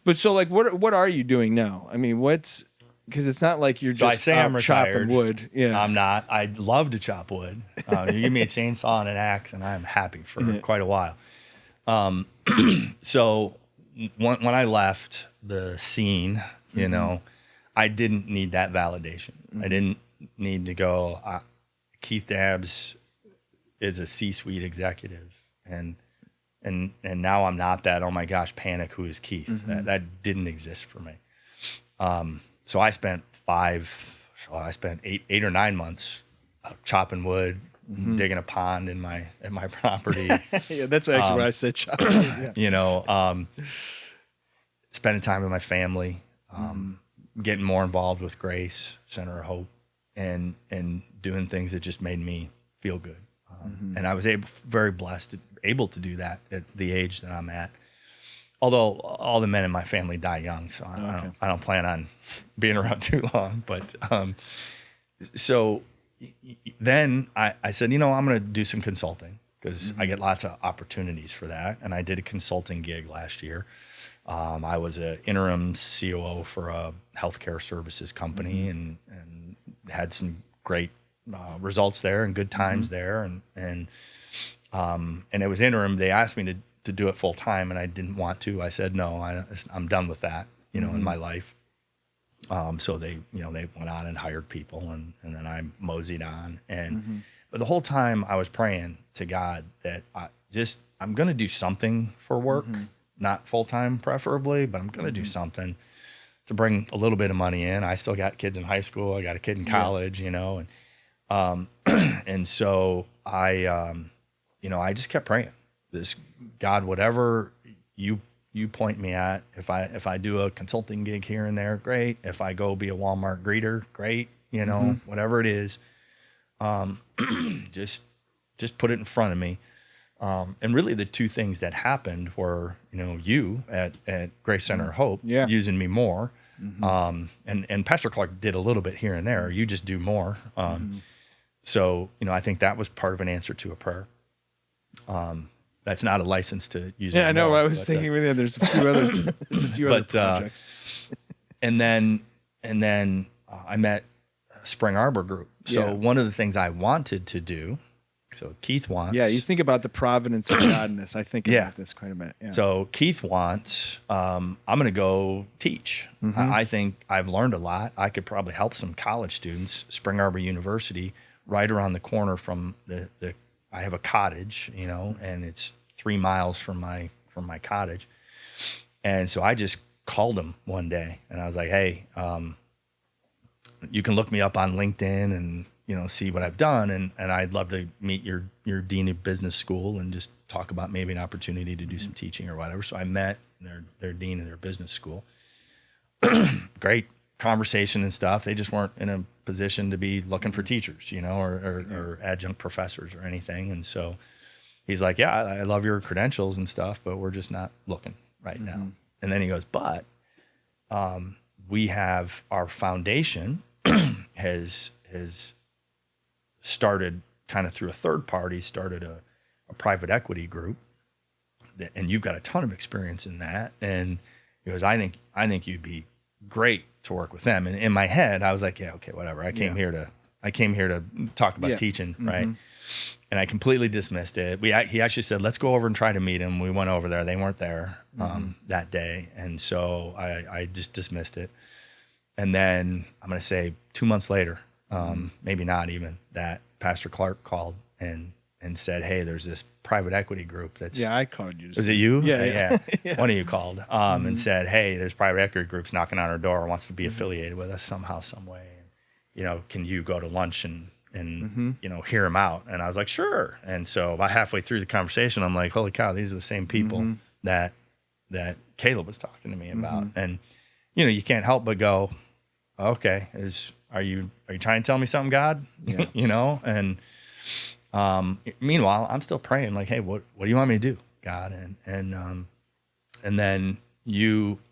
But so like, what are you doing now? I mean, because it's not like you're So just I say I'm retired. chopping wood. Yeah, I'm not. I love to chop wood. You give me a chainsaw and an axe, and I'm happy for quite a while. So when I left the scene, I didn't need that validation. I didn't need to go. Keith Dabbs is a C-suite executive, and now I'm not that. Oh my gosh, panic! Who is Keith? That didn't exist for me. So I spent 8 or 9 months chopping wood, digging a pond in my property. Yeah, that's actually what I said. Chopping. Yeah. Spending time with my family, getting more involved with Grace Center of Hope, and doing things that just made me feel good. And I was very blessed, able to do that at the age that I'm at. Although all the men in my family die young, so I don't plan on being around too long. But so then I said, I'm going to do some consulting because I get lots of opportunities for that. And I did a consulting gig last year. I was an interim COO for a healthcare services company and had some great results there and good times there. And it was interim. They asked me to do it full time, and I didn't want to. I said no. I'm done with that, in my life. So they went on and hired people, and then I moseyed on. And but the whole time I was praying to God that I'm going to do something for work, not full time preferably, but I'm going to do something to bring a little bit of money in. I still got kids in high school. I got a kid in college, and and so I just kept praying. This God, whatever you point me at, if I do a consulting gig here and there, great. If I go be a Walmart greeter, great. Whatever it is, just put it in front of me. And really, the two things that happened were, you at Grace Center of Hope using me more, and Pastor Clark did a little bit here and there. You just do more. So I think that was part of an answer to a prayer. That's not a license to use. Yeah, I know. I was thinking with you. There's a few other projects. And then I met Spring Arbor Group. So one of the things I wanted to do. So Keith wants. Yeah, you think about the providence of God in this. I think about this quite a bit. Yeah. So Keith wants. I'm going to go teach. I think I've learned a lot. I could probably help some college students. Spring Arbor University, right around the corner from the I have a cottage, and it's 3 miles from my cottage. And so I just called him one day and I was like, hey, you can look me up on LinkedIn and, see what I've done. And I'd love to meet your dean of business school and just talk about maybe an opportunity to do some teaching or whatever. So I met their dean of their business school. Great conversation and stuff. They just weren't in a position to be looking for teachers, or adjunct professors or anything. And so he's like, yeah, I love your credentials and stuff, but we're just not looking right now. And then he goes, but we have our foundation has started kind of through a third party, started a private equity group, and you've got a ton of experience in that. And he goes, I think you'd be great to work with them. And in my head, I was like, yeah, okay, whatever. I came here to talk about teaching, right? And I completely dismissed it. He actually said, let's go over and try to meet him. We went over there. They weren't there that day. And so I just dismissed it. And then I'm going to say 2 months later, maybe not even that. Pastor Clark called and said, "Hey, there's this private equity group that's." Yeah, I called you. Was it you? Yeah. Yeah. One of you called and said, "Hey, there's private equity groups knocking on our door, wants to be affiliated with us somehow, some way. And, can you go to lunch and hear them out?" And I was like, "Sure." And so about halfway through the conversation, I'm like, "Holy cow, these are the same people that Caleb was talking to me about." And you can't help but go, "Okay, are you trying to tell me something, God?" Yeah. And meanwhile, I'm still praying, like, "Hey, what do you want me to do, God?" And then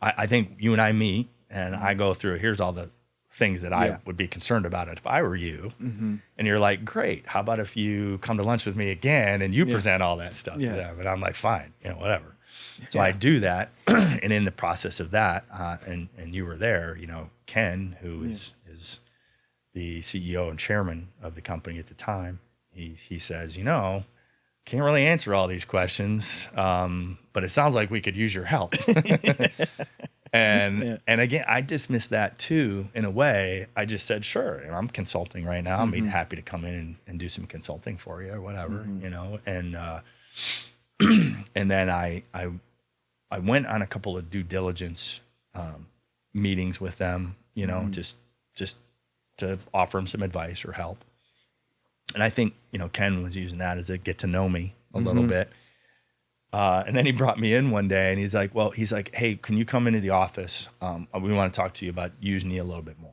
I think you and I meet, and I go through, here's all the things that I would be concerned about if I were you. And you're like, "Great. How about if you come to lunch with me again and you present all that stuff to them?" And I'm like, "Fine, whatever." So I do that. And in the process of that, and you were there, Ken, who is the CEO and chairman of the company at the time, he says, "Can't really answer all these questions, but it sounds like we could use your help." And again, I dismissed that too. In a way, I just said, "Sure, I'm consulting right now. I'm happy to come in and do some consulting for you or whatever, And and then I went on a couple of due diligence meetings with them, just to offer them some advice or help. And I think, Ken was using that as a get to know me a little bit. And then he brought me in one day and he's like, "Hey, can you come into the office? We want to talk to you about using you a little bit more."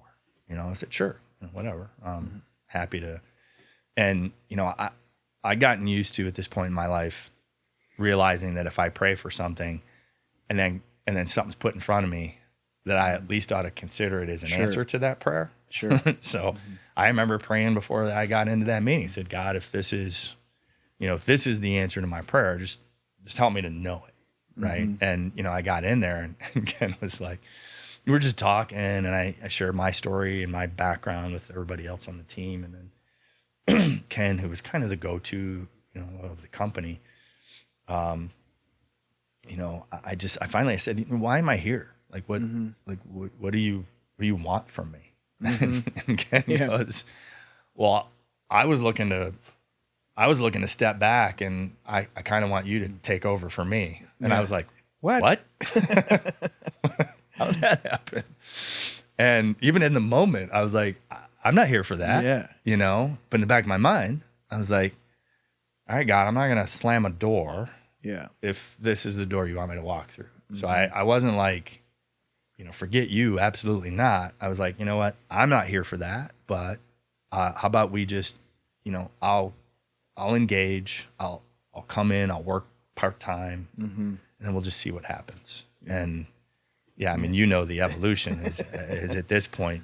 I said, "Sure, whatever. Happy to." And, I gotten used to at this point in my life, realizing that if I pray for something and then something's put in front of me, that I at least ought to consider it as an answer to that prayer. Sure. So I remember praying before I got into that meeting. I said, "God, if this is the answer to my prayer, just help me to know it." Right. And, I got in there and Ken was like, we were just talking and I shared my story and my background with everybody else on the team. And then Ken, who was kind of the go-to, of the company, I finally said, "Why am I here? Like what do you want from me?" And Ken goes, "Well, I was looking to step back and I kind of want you to take over for me." And I was like, What? How did that happen? And even in the moment, I was like, I'm not here for that. Yeah. But in the back of my mind, I was like, "All right, God, I'm not going to slam a door if this is the door you want me to walk through." So I wasn't like, forget you, absolutely not. I was like, "You know what? I'm not here for that, but how about we just, I'll engage, I'll come in, I'll work part-time, and then we'll just see what happens." And I mean, the evolution is at this point.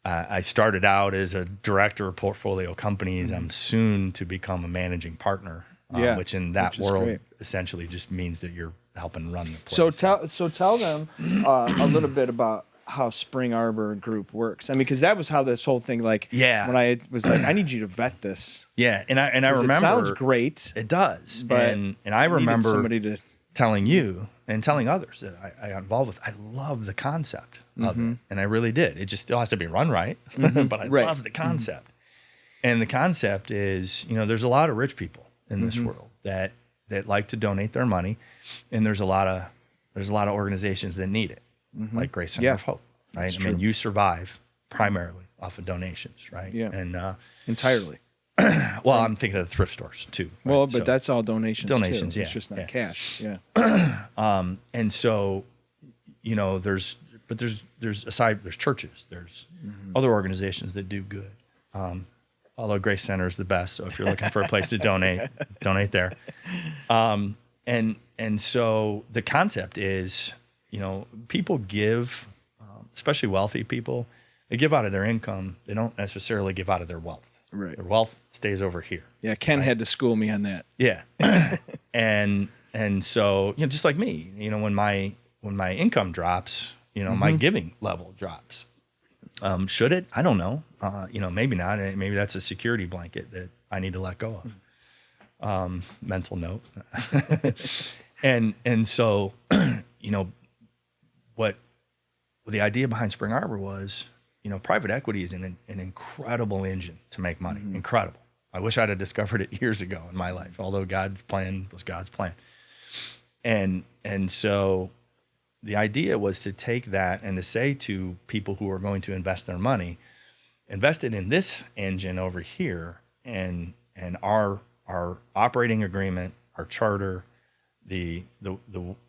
I started out as a director of portfolio companies. I'm soon to become a managing partner, which in that world essentially just means that you're helping run the place. So tell them a little bit about how Spring Arbor Group works. I mean, because that was how this whole thing, when I was like, "I need you to vet this." Yeah, and I remember it sounds great. It does, but and I remember somebody to telling you and telling others that I got involved with. I love the concept of it, and I really did. It just still has to be run right, but I love the concept. And the concept is, there's a lot of rich people in this world that like to donate their money, and there's a lot of organizations that need it, like Grace Center of Hope, right? That's I true. mean, you survive primarily off of donations, right? Yeah. And Entirely. well, I'm thinking of the thrift stores too. Right? Well, but that's all donations. Donations, too. yeah. It's just not yeah. cash. Yeah. And so, there's churches, there's other organizations that do good. Although Grace Center is the best. So if you're looking for a place to donate there. And so the concept is, people give, especially wealthy people, they give out of their income. They don't necessarily give out of their wealth. Right. Their wealth stays over here. Yeah. Ken had to school me on that. Yeah. and so, just like me, when my income drops, my giving level drops. Should it? I don't know. Maybe not. Maybe that's a security blanket that I need to let go of. Mental note. and so, what the idea behind Spring Arbor was, private equity is an incredible engine to make money. Incredible. I wish I'd have discovered it years ago in my life, although God's plan was God's plan. And so the idea was to take that and to say to people who are going to invest their money, invest it in this engine over here, and our operating agreement, our charter, the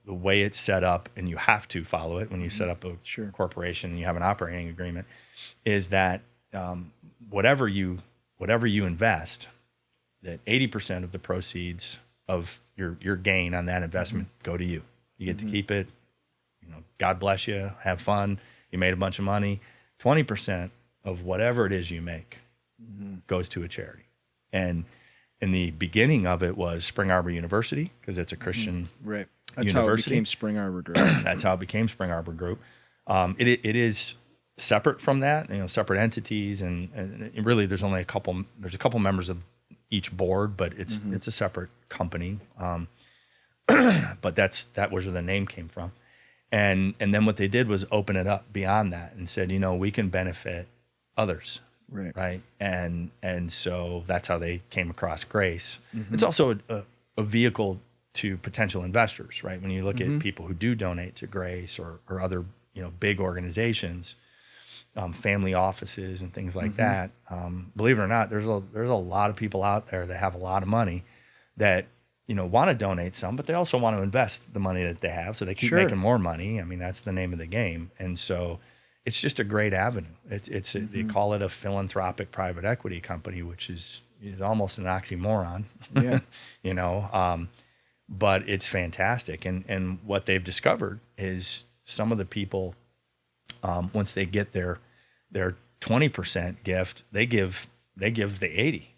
way it's set up, and you have to follow it when you set up a corporation and you have an operating agreement, is that whatever you invest, that 80% of the proceeds of your gain on that investment go to you. You get to keep it. God bless you. Have fun. You made a bunch of money. 20% of whatever it is you make goes to a charity. And in the beginning of it was Spring Arbor University, because it's a Christian right. That's university. how it became Spring Arbor Group. That's how it became Spring Arbor Group. It is separate from that, separate entities, and really there's only a couple members of each board, but it's a separate company. But that was where the name came from. And then what they did was open it up beyond that and said, we can benefit others. Right. And so that's how they came across Grace. It's also a vehicle to potential investors, right? When you look at people who do donate to Grace or other, big organizations, family offices and things like that. Believe it or not, there's a lot of people out there that have a lot of money that, want to donate some, but they also want to invest the money that they have, so they keep making more money. I mean, that's the name of the game. And so it's just a great avenue. It's they call it a philanthropic private equity company, which is almost an oxymoron. Yeah. But it's fantastic. And what they've discovered is some of the people, once they get their 20% gift, they give the 80.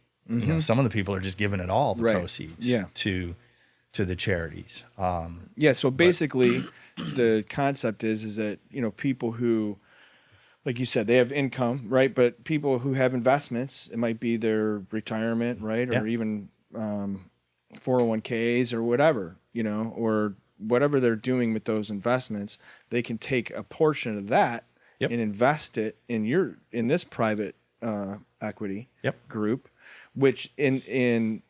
Some of the people are just giving it all, the proceeds to the charities. So basically the concept is that, people who, like you said, they have income, right? But people who have investments, it might be their retirement, right? Or even 401ks or whatever, or whatever they're doing with those investments, they can take a portion of that and invest it in this private equity group, which in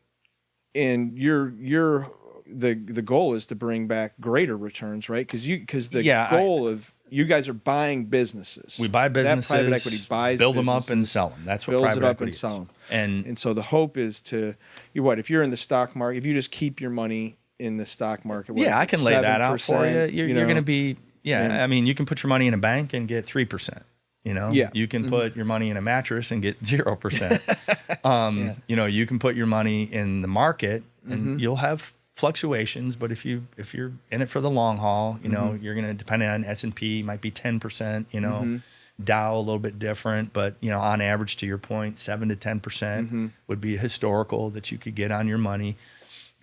the goal is to bring back greater returns, right? Because the goal of you guys are buying businesses. We buy businesses. That private equity buys build them businesses, up and sell them. That's what builds private it up equity and sell is. them. And so the hope is to if you're in the stock market, if you just keep your money in the stock market, I can lay that out for you. You're going to be I mean, you can put your money in a bank and get 3%. You can put your money in a mattress and get 0%. You can put your money in the market and you'll have fluctuations, but if you're in it for the long haul, you're going to, depending on S&P, might be 10%, Dow a little bit different, but on average, to your point, 7 to 10% would be historical that you could get on your money.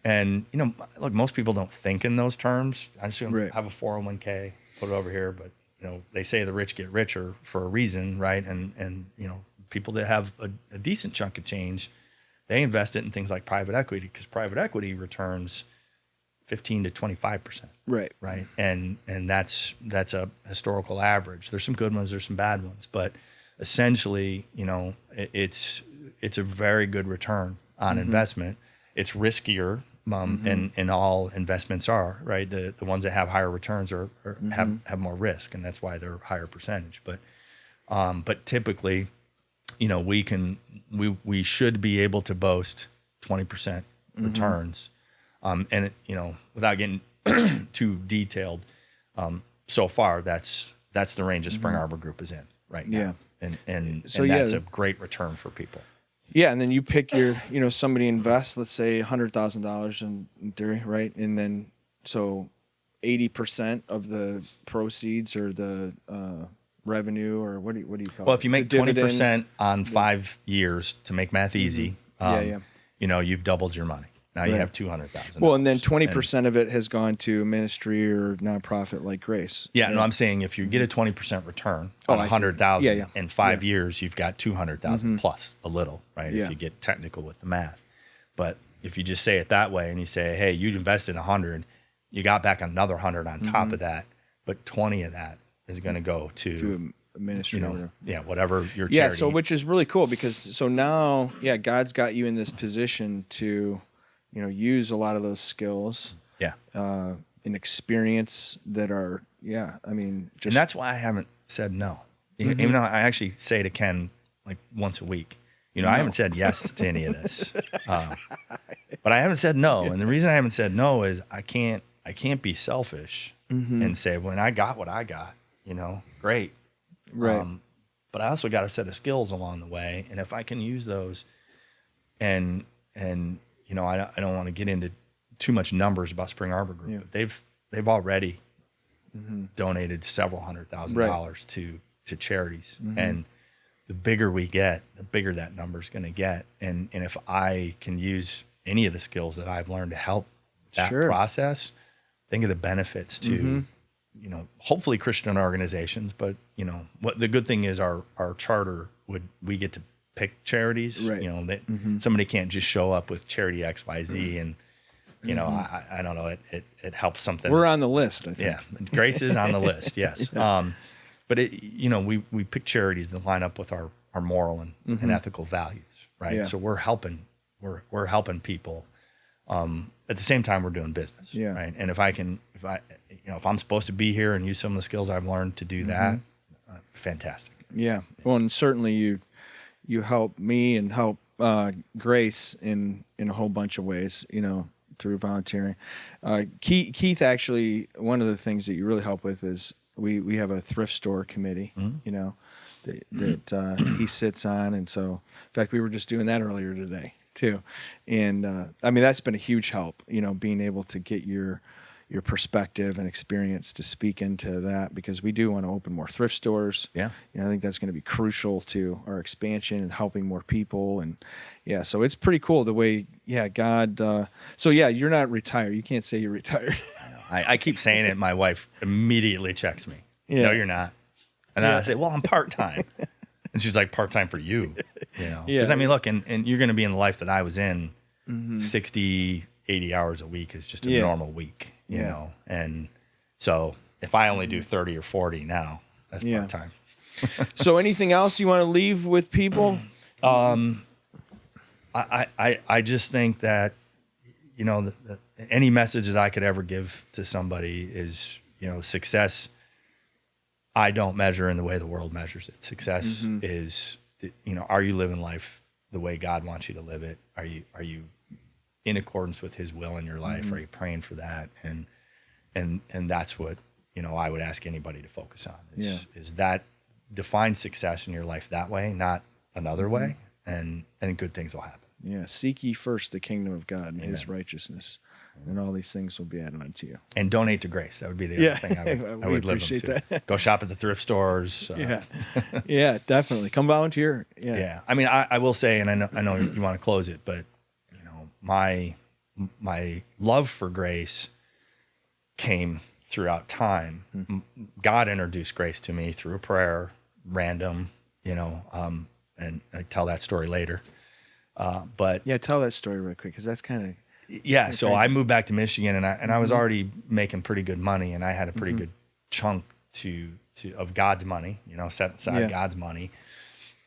And look, most people don't think in those terms. I just have a 401k, put it over here, but they say the rich get richer for a reason, right? And people that have a decent chunk of change, they invest it in things like private equity, because private equity returns 15 to 25%. Right. And that's a historical average. There's some good ones, there's some bad ones, but essentially, it's a very good return on investment. It's riskier, and all investments are, right? The ones that have higher returns have more risk, and that's why they're higher percentage. But typically, we should be able to boast 20% returns. And without getting too detailed, so far that's the range that Spring Arbor Group is in right now. And that's a great return for people. Yeah, and then you pick your, somebody invests, let's say $100,000 in theory, right? And then so 80% of the proceeds or the revenue, or what do you call it? Well, if you make 20% on 5 years, to make math easy, you've doubled your money. Now you have $200,000. Well, and then 20% of it has gone to ministry or nonprofit like Grace. Yeah, no, I'm saying if you get a 20% return on 100,000 in 5 years, you've got 200,000 plus a little, right? If you get technical with the math. But if you just say it that way and you say, hey, you invested 100, you got back another 100 on top of that, but 20 of that is going to go to ministry. you or know, whatever. yeah, whatever your Yeah, charity. so which is really cool because so now, yeah, God's got you in this position to, use a lot of those skills yeah. and experience that are, I mean, And just that's why I haven't said no. Even though I actually say to Ken like once a week, I haven't said yes to any of this. But I haven't said no. And the reason I haven't said no is I can't be selfish and say, when I got what I got, great. right, But I also got a set of skills along the way. And if I can use those and I don't want to get into too much numbers about Spring Arbor Group, but they've already donated several $100,000 to charities. And the bigger we get, the bigger that number's going to get. And if I can use any of the skills that I've learned to help that process, think of the benefits to, hopefully Christian organizations. But, what the good thing is our charter we get to pick charities, right. Somebody can't just show up with charity XYZ and, I don't know, it helps something. We're on the list, I think. Yeah. Grace is on the list. Yes. But we pick charities that line up with our moral and ethical values, right? Yeah. So we're helping people. At the same time, we're doing business, right? And if I'm supposed to be here and use some of the skills I've learned to do that, fantastic. Yeah. Well, and certainly you help me and help Grace in a whole bunch of ways, through volunteering. Keith, actually, one of the things that you really help with is we have a thrift store committee, that he sits on. And so, in fact, we were just doing that earlier today too. And I mean, that's been a huge help, being able to get your perspective and experience to speak into that, because we do want to open more thrift stores. Yeah. I think that's going to be crucial to our expansion and helping more people. And so it's pretty cool the way, God. So you're not retired. You can't say you're retired. I keep saying it. My wife immediately checks me. Yeah. No, you're not. And then I say, well, I'm part-time. And she's like, part-time for you, Because I mean, look, and you're going to be in the life that I was in, 60, 80 hours a week is just a normal week, you know? And so if I only do 30 or 40 now, that's part-time. So anything else you want to leave with people? I just think that, any message that I could ever give to somebody is, success, I don't measure in the way the world measures it. Success is, are you living life the way God wants you to live it? Are you in accordance with His will in your life? Are you praying for that? And that's what, I would ask anybody to focus on is that define success in your life that way, not another way, and good things will happen. Yeah. Seek ye first the kingdom of God and His righteousness, and all these things will be added unto you. And donate to Grace. That would be the other thing I would live them to. That. Go shop at the thrift stores. Yeah, definitely. Come volunteer. Yeah. I mean, I will say, and I know you want to close it, but my love for Grace came throughout time. God introduced Grace to me through a prayer, random, and I tell that story later. But tell that story real quick, because that's kind of so crazy. I moved back to Michigan, and I was already making pretty good money, and I had a pretty good chunk of God's money, set aside God's money,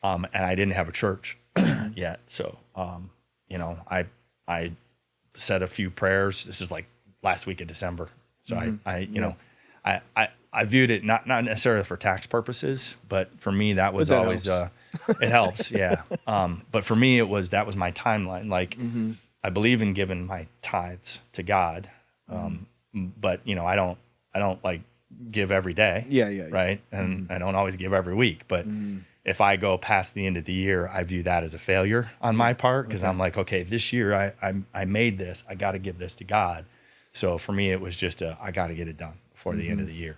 and I didn't have a church yet, so I said a few prayers. This is like last week of December, so I viewed it not necessarily for tax purposes, but for me that was always helps. It helps, yeah. But for me that was my timeline. Like I believe in giving my tithes to God, but I don't like give every day, right? And I don't always give every week, but if I go past the end of the year, I view that as a failure on my part, because I'm like, okay, this year I made this, I got to give this to God. So for me, it was just I got to get it done before the end of the year.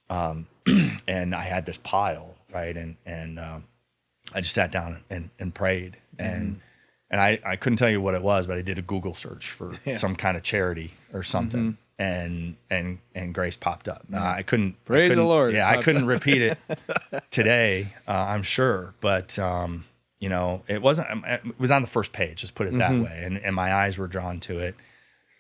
And I had this pile, right? And I just sat down and prayed, and I couldn't tell you what it was, but I did a Google search for some kind of charity or something, and Grace popped up. I couldn't praise the Lord. Yeah, I couldn't repeat it today, I'm sure, but it wasn't. It was on the first page. Just put it that way, and my eyes were drawn to it.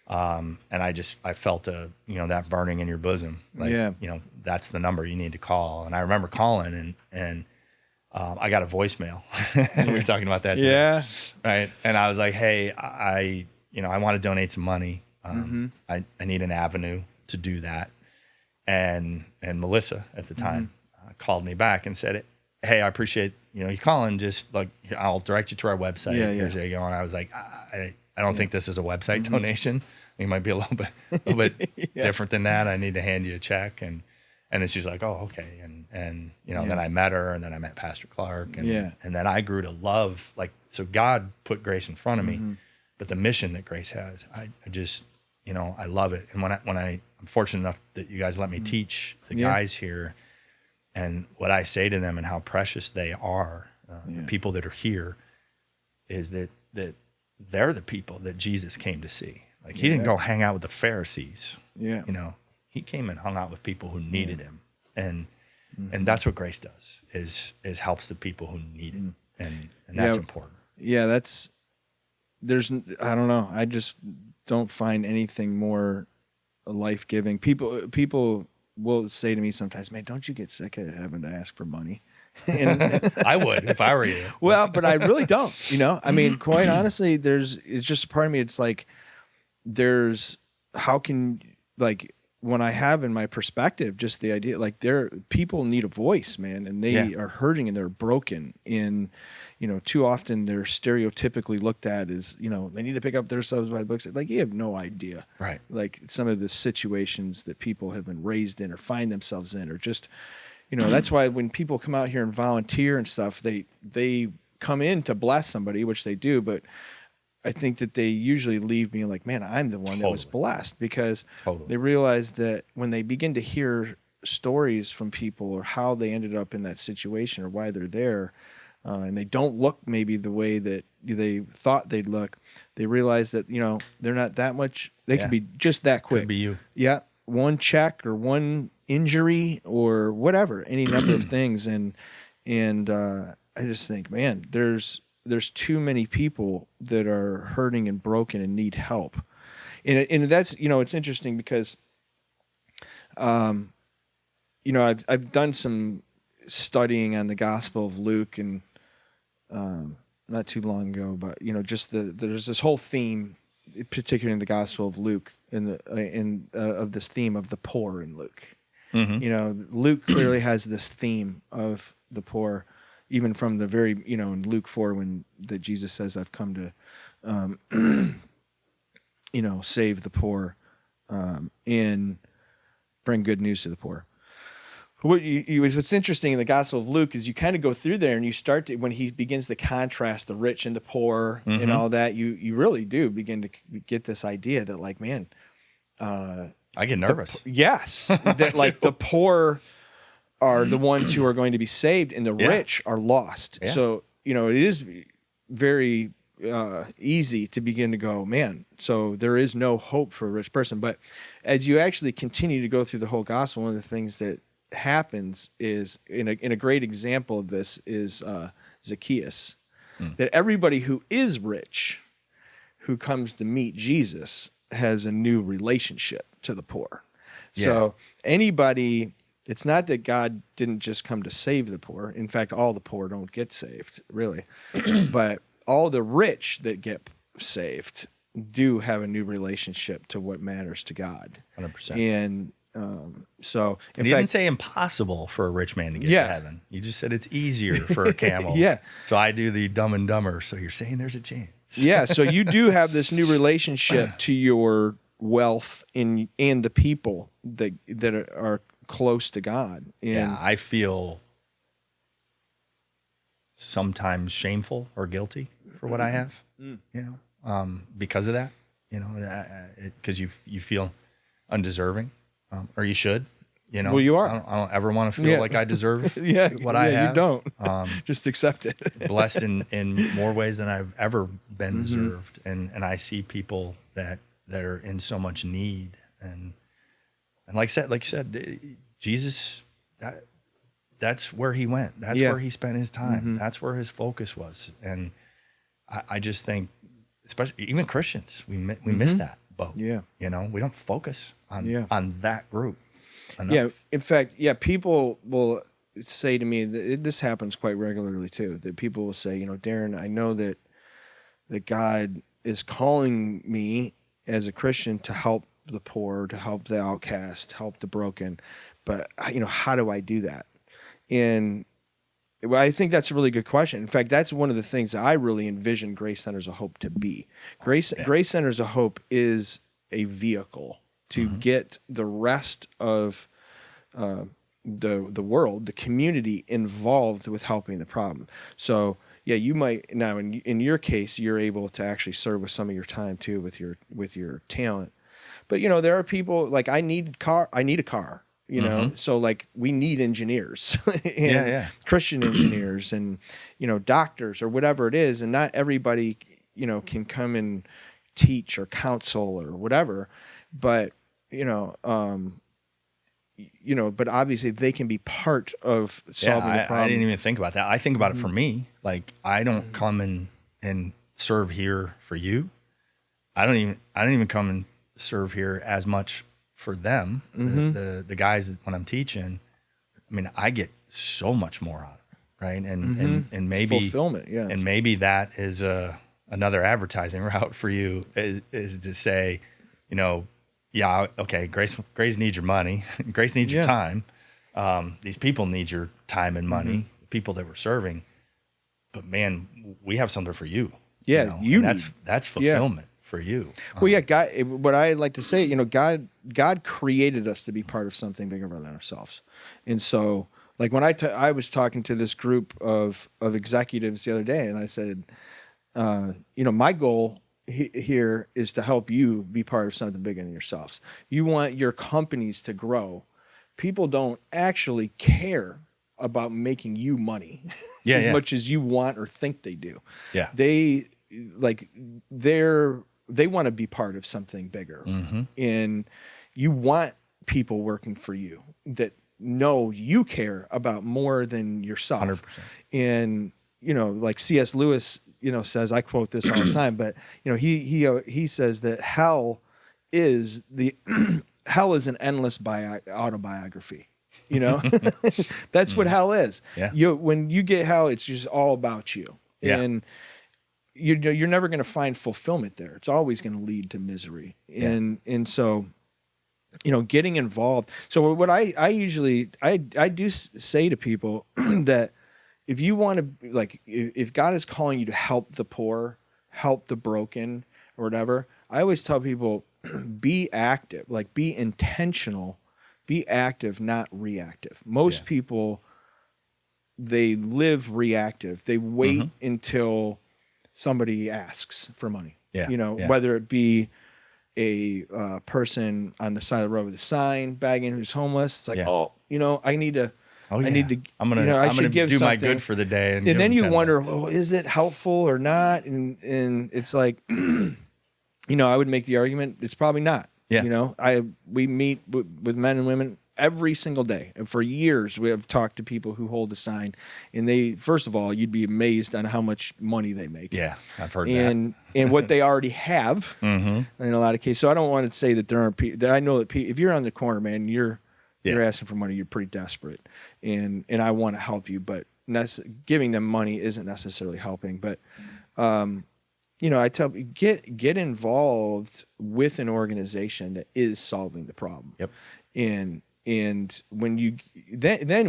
And I felt that burning in your bosom, like that's the number you need to call. And I remember calling and I got a voicemail. We were talking about that today. Yeah. Right. And I was like, hey, I want to donate some money. I need an avenue to do that. And Melissa at the time called me back and said, hey, I appreciate, you calling, just like, I'll direct you to our website. Here's where you go. And I was like, I don't think this is a website donation. I think it might be a little bit different than that. I need to hand you a check. And then she's like, oh, okay. And then I met her, and then I met Pastor Clark. And then I grew to love, so God put Grace in front of me, but the mission that Grace has, I just, I love it. And when I'm fortunate enough that you guys let me teach the guys here, and what I say to them and how precious they are, the people that are here, is that they're the people that Jesus came to see. Like, he didn't go hang out with the Pharisees. Yeah. He came and hung out with people who needed him. And that's what Grace does, is helps the people who need it. And that's important. Yeah, I don't know. I just don't find anything more life-giving. People will say to me sometimes, man, don't you get sick of having to ask for money? And I would if I were you. Well, but I really don't, I mean, quite honestly, it's just a part of me. It's like, when I have in my perspective, just the idea, people need a voice, man, and they are hurting and they're broken. And, too often they're stereotypically looked at as, they need to pick up their subs by books. Like, you have no idea. Right. Like, some of the situations that people have been raised in or find themselves in, or just, that's why when people come out here and volunteer and stuff, they come in to bless somebody, which they do, but I think that they usually leave being like, man, I'm the one that was blessed, because they realize that when they begin to hear stories from people, or how they ended up in that situation, or why they're there, and they don't look maybe the way that they thought they'd look, they realize that, they're not that much. They could be just that quick. Could be you. Yeah. One check or one injury or whatever, any number of things. And I just think, man, there's too many people that are hurting and broken and need help. And that's, it's interesting because, I've done some studying on the Gospel of Luke, and not too long ago, but, just there's this whole theme, particularly in the Gospel of Luke, of this theme of the poor in Luke. Luke clearly has this theme of the poor, even from the very, in Luke 4, when that Jesus says, I've come to, save the poor, and bring good news to the poor. What's interesting in the Gospel of Luke is you kind of go through there, and you start to, when he begins to contrast the rich and the poor and all that, you really do begin to get this idea that, like, man, I get nervous. Yes. That like the poor are the ones who are going to be saved, and the rich are lost. Yeah. So, it is very easy to begin to go, man, so there is no hope for a rich person. But as you actually continue to go through the whole gospel, one of the things that happens is, in a great example of this is Zacchaeus, that everybody who is rich, who comes to meet Jesus, has a new relationship to the poor. Yeah. So anybody, it's not that God didn't just come to save the poor. In fact, all the poor don't get saved, really. But all the rich that get saved do have a new relationship to what matters to God. 100%. And so, in you fact, didn't say impossible for a rich man to get to heaven. You just said it's easier for a camel. Yeah. So I do the Dumb and Dumber. So you're saying there's a chance. Yeah. So you do have this new relationship to your wealth and the people that are close to God. And yeah, I feel sometimes shameful or guilty for what I have. Because of that. Because you feel undeserving. Or you should, Well, you are. I don't ever want to feel like I deserve what I have. You don't. Just accept it. Blessed in more ways than I've ever been deserved. And I see people that are in so much need. And like you said, Jesus, that's where he went. That's where he spent his time. That's where his focus was. And I just think, especially even Christians, we miss that boat. Yeah. We don't focus on that group. Yeah. In fact, yeah, people will say to me that this happens quite regularly too, that people will say, Darren, I know that God is calling me as a Christian to help the poor, to help the outcast, help the broken, but how do I do that? And well, I think that's a really good question. In fact, that's one of the things that I really envision Grace Centers of Hope to be. Grace Centers of Hope is a vehicle to get the rest of the world, the community, involved with helping the problem. So yeah, you might now in your case, you're able to actually serve with some of your time too, with your talent. But there are people like I need a car. So like we need engineers and Christian engineers and doctors or whatever it is, and not everybody can come and teach or counsel or whatever, but but obviously they can be part of solving the problem. I didn't even think about that. I think about it for me. Like I don't come and serve here for you. I don't even come and serve here as much for them. The guys that when I'm teaching, I mean, I get so much more out of it, right? And maybe fulfillment, yeah. And maybe that is another advertising route for you is to say, yeah, okay, Grace needs your money. Grace needs your time. These people need your time and money, the people that we're serving. But man, we have something for you. Yeah, that's fulfillment for you. Well, yeah, God. What I like to say, God created us to be part of something bigger than ourselves, and so like when I was talking to this group of executives the other day, and I said, my goal here is to help you be part of something bigger than yourselves. You want your companies to grow. People don't actually care about making you money as much as you want or think they do. Yeah. They want to be part of something bigger. And you want people working for you that know you care about more than yourself. 100%. And, like C.S. Lewis, says, I quote this all the time, but he says that hell is an endless autobiography. That's what hell is. Yeah. When you get hell, it's just all about you, and you're never going to find fulfillment there. It's always going to lead to misery, and so getting involved. So what I usually do say to people that. If you want to, like, if God is calling you to help the poor, help the broken, or whatever, I always tell people, be active, like, be intentional, be active, not reactive. Most people, they live reactive. They wait until somebody asks for money. Whether it be a person on the side of the road with a sign begging who's homeless. It's like, I need to. I need to. I'm gonna do my good for the day, and then you wonder, is it helpful or not? And it's like, I would make the argument it's probably not. Yeah. We meet with men and women every single day, and for years we have talked to people who hold a sign, and they, first of all, you'd be amazed on how much money they make. Yeah, I've heard that. And what they already have in a lot of cases. So I don't want to say that there aren't people that I know that if you're on the corner, man, you're asking for money, you're pretty desperate, and I want to help you, but giving them money isn't necessarily helping. But I tell people, get involved with an organization that is solving the problem. Yep. And when you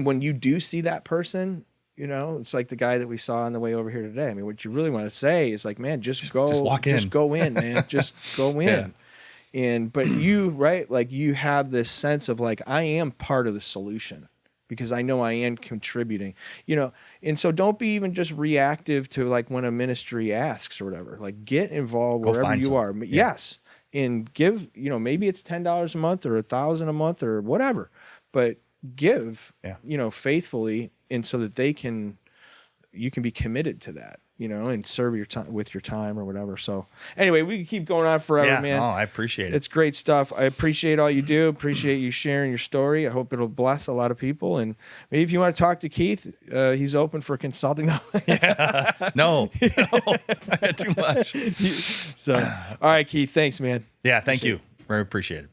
when you do see that person, it's like the guy that we saw on the way over here today. I mean, what you really want to say is like, man, just walk in, just go in, man, just go in. But you have this sense of like, I am part of the solution because I know I am contributing, and so don't be even just reactive to like when a ministry asks or whatever, like get involved wherever you are. Yes. And give, maybe it's $10 a month or $1,000 a month or whatever, but give, faithfully, and so that you can be committed to that, and serve your time with your time or whatever. So anyway, we can keep going on forever, man. No, I appreciate it. It's great stuff. I appreciate all you do. Appreciate you sharing your story. I hope it'll bless a lot of people. And maybe if you want to talk to Keith, he's open for consulting. No, I got too much. So, all right, Keith, thanks, man. Yeah, thank you. Very appreciate it.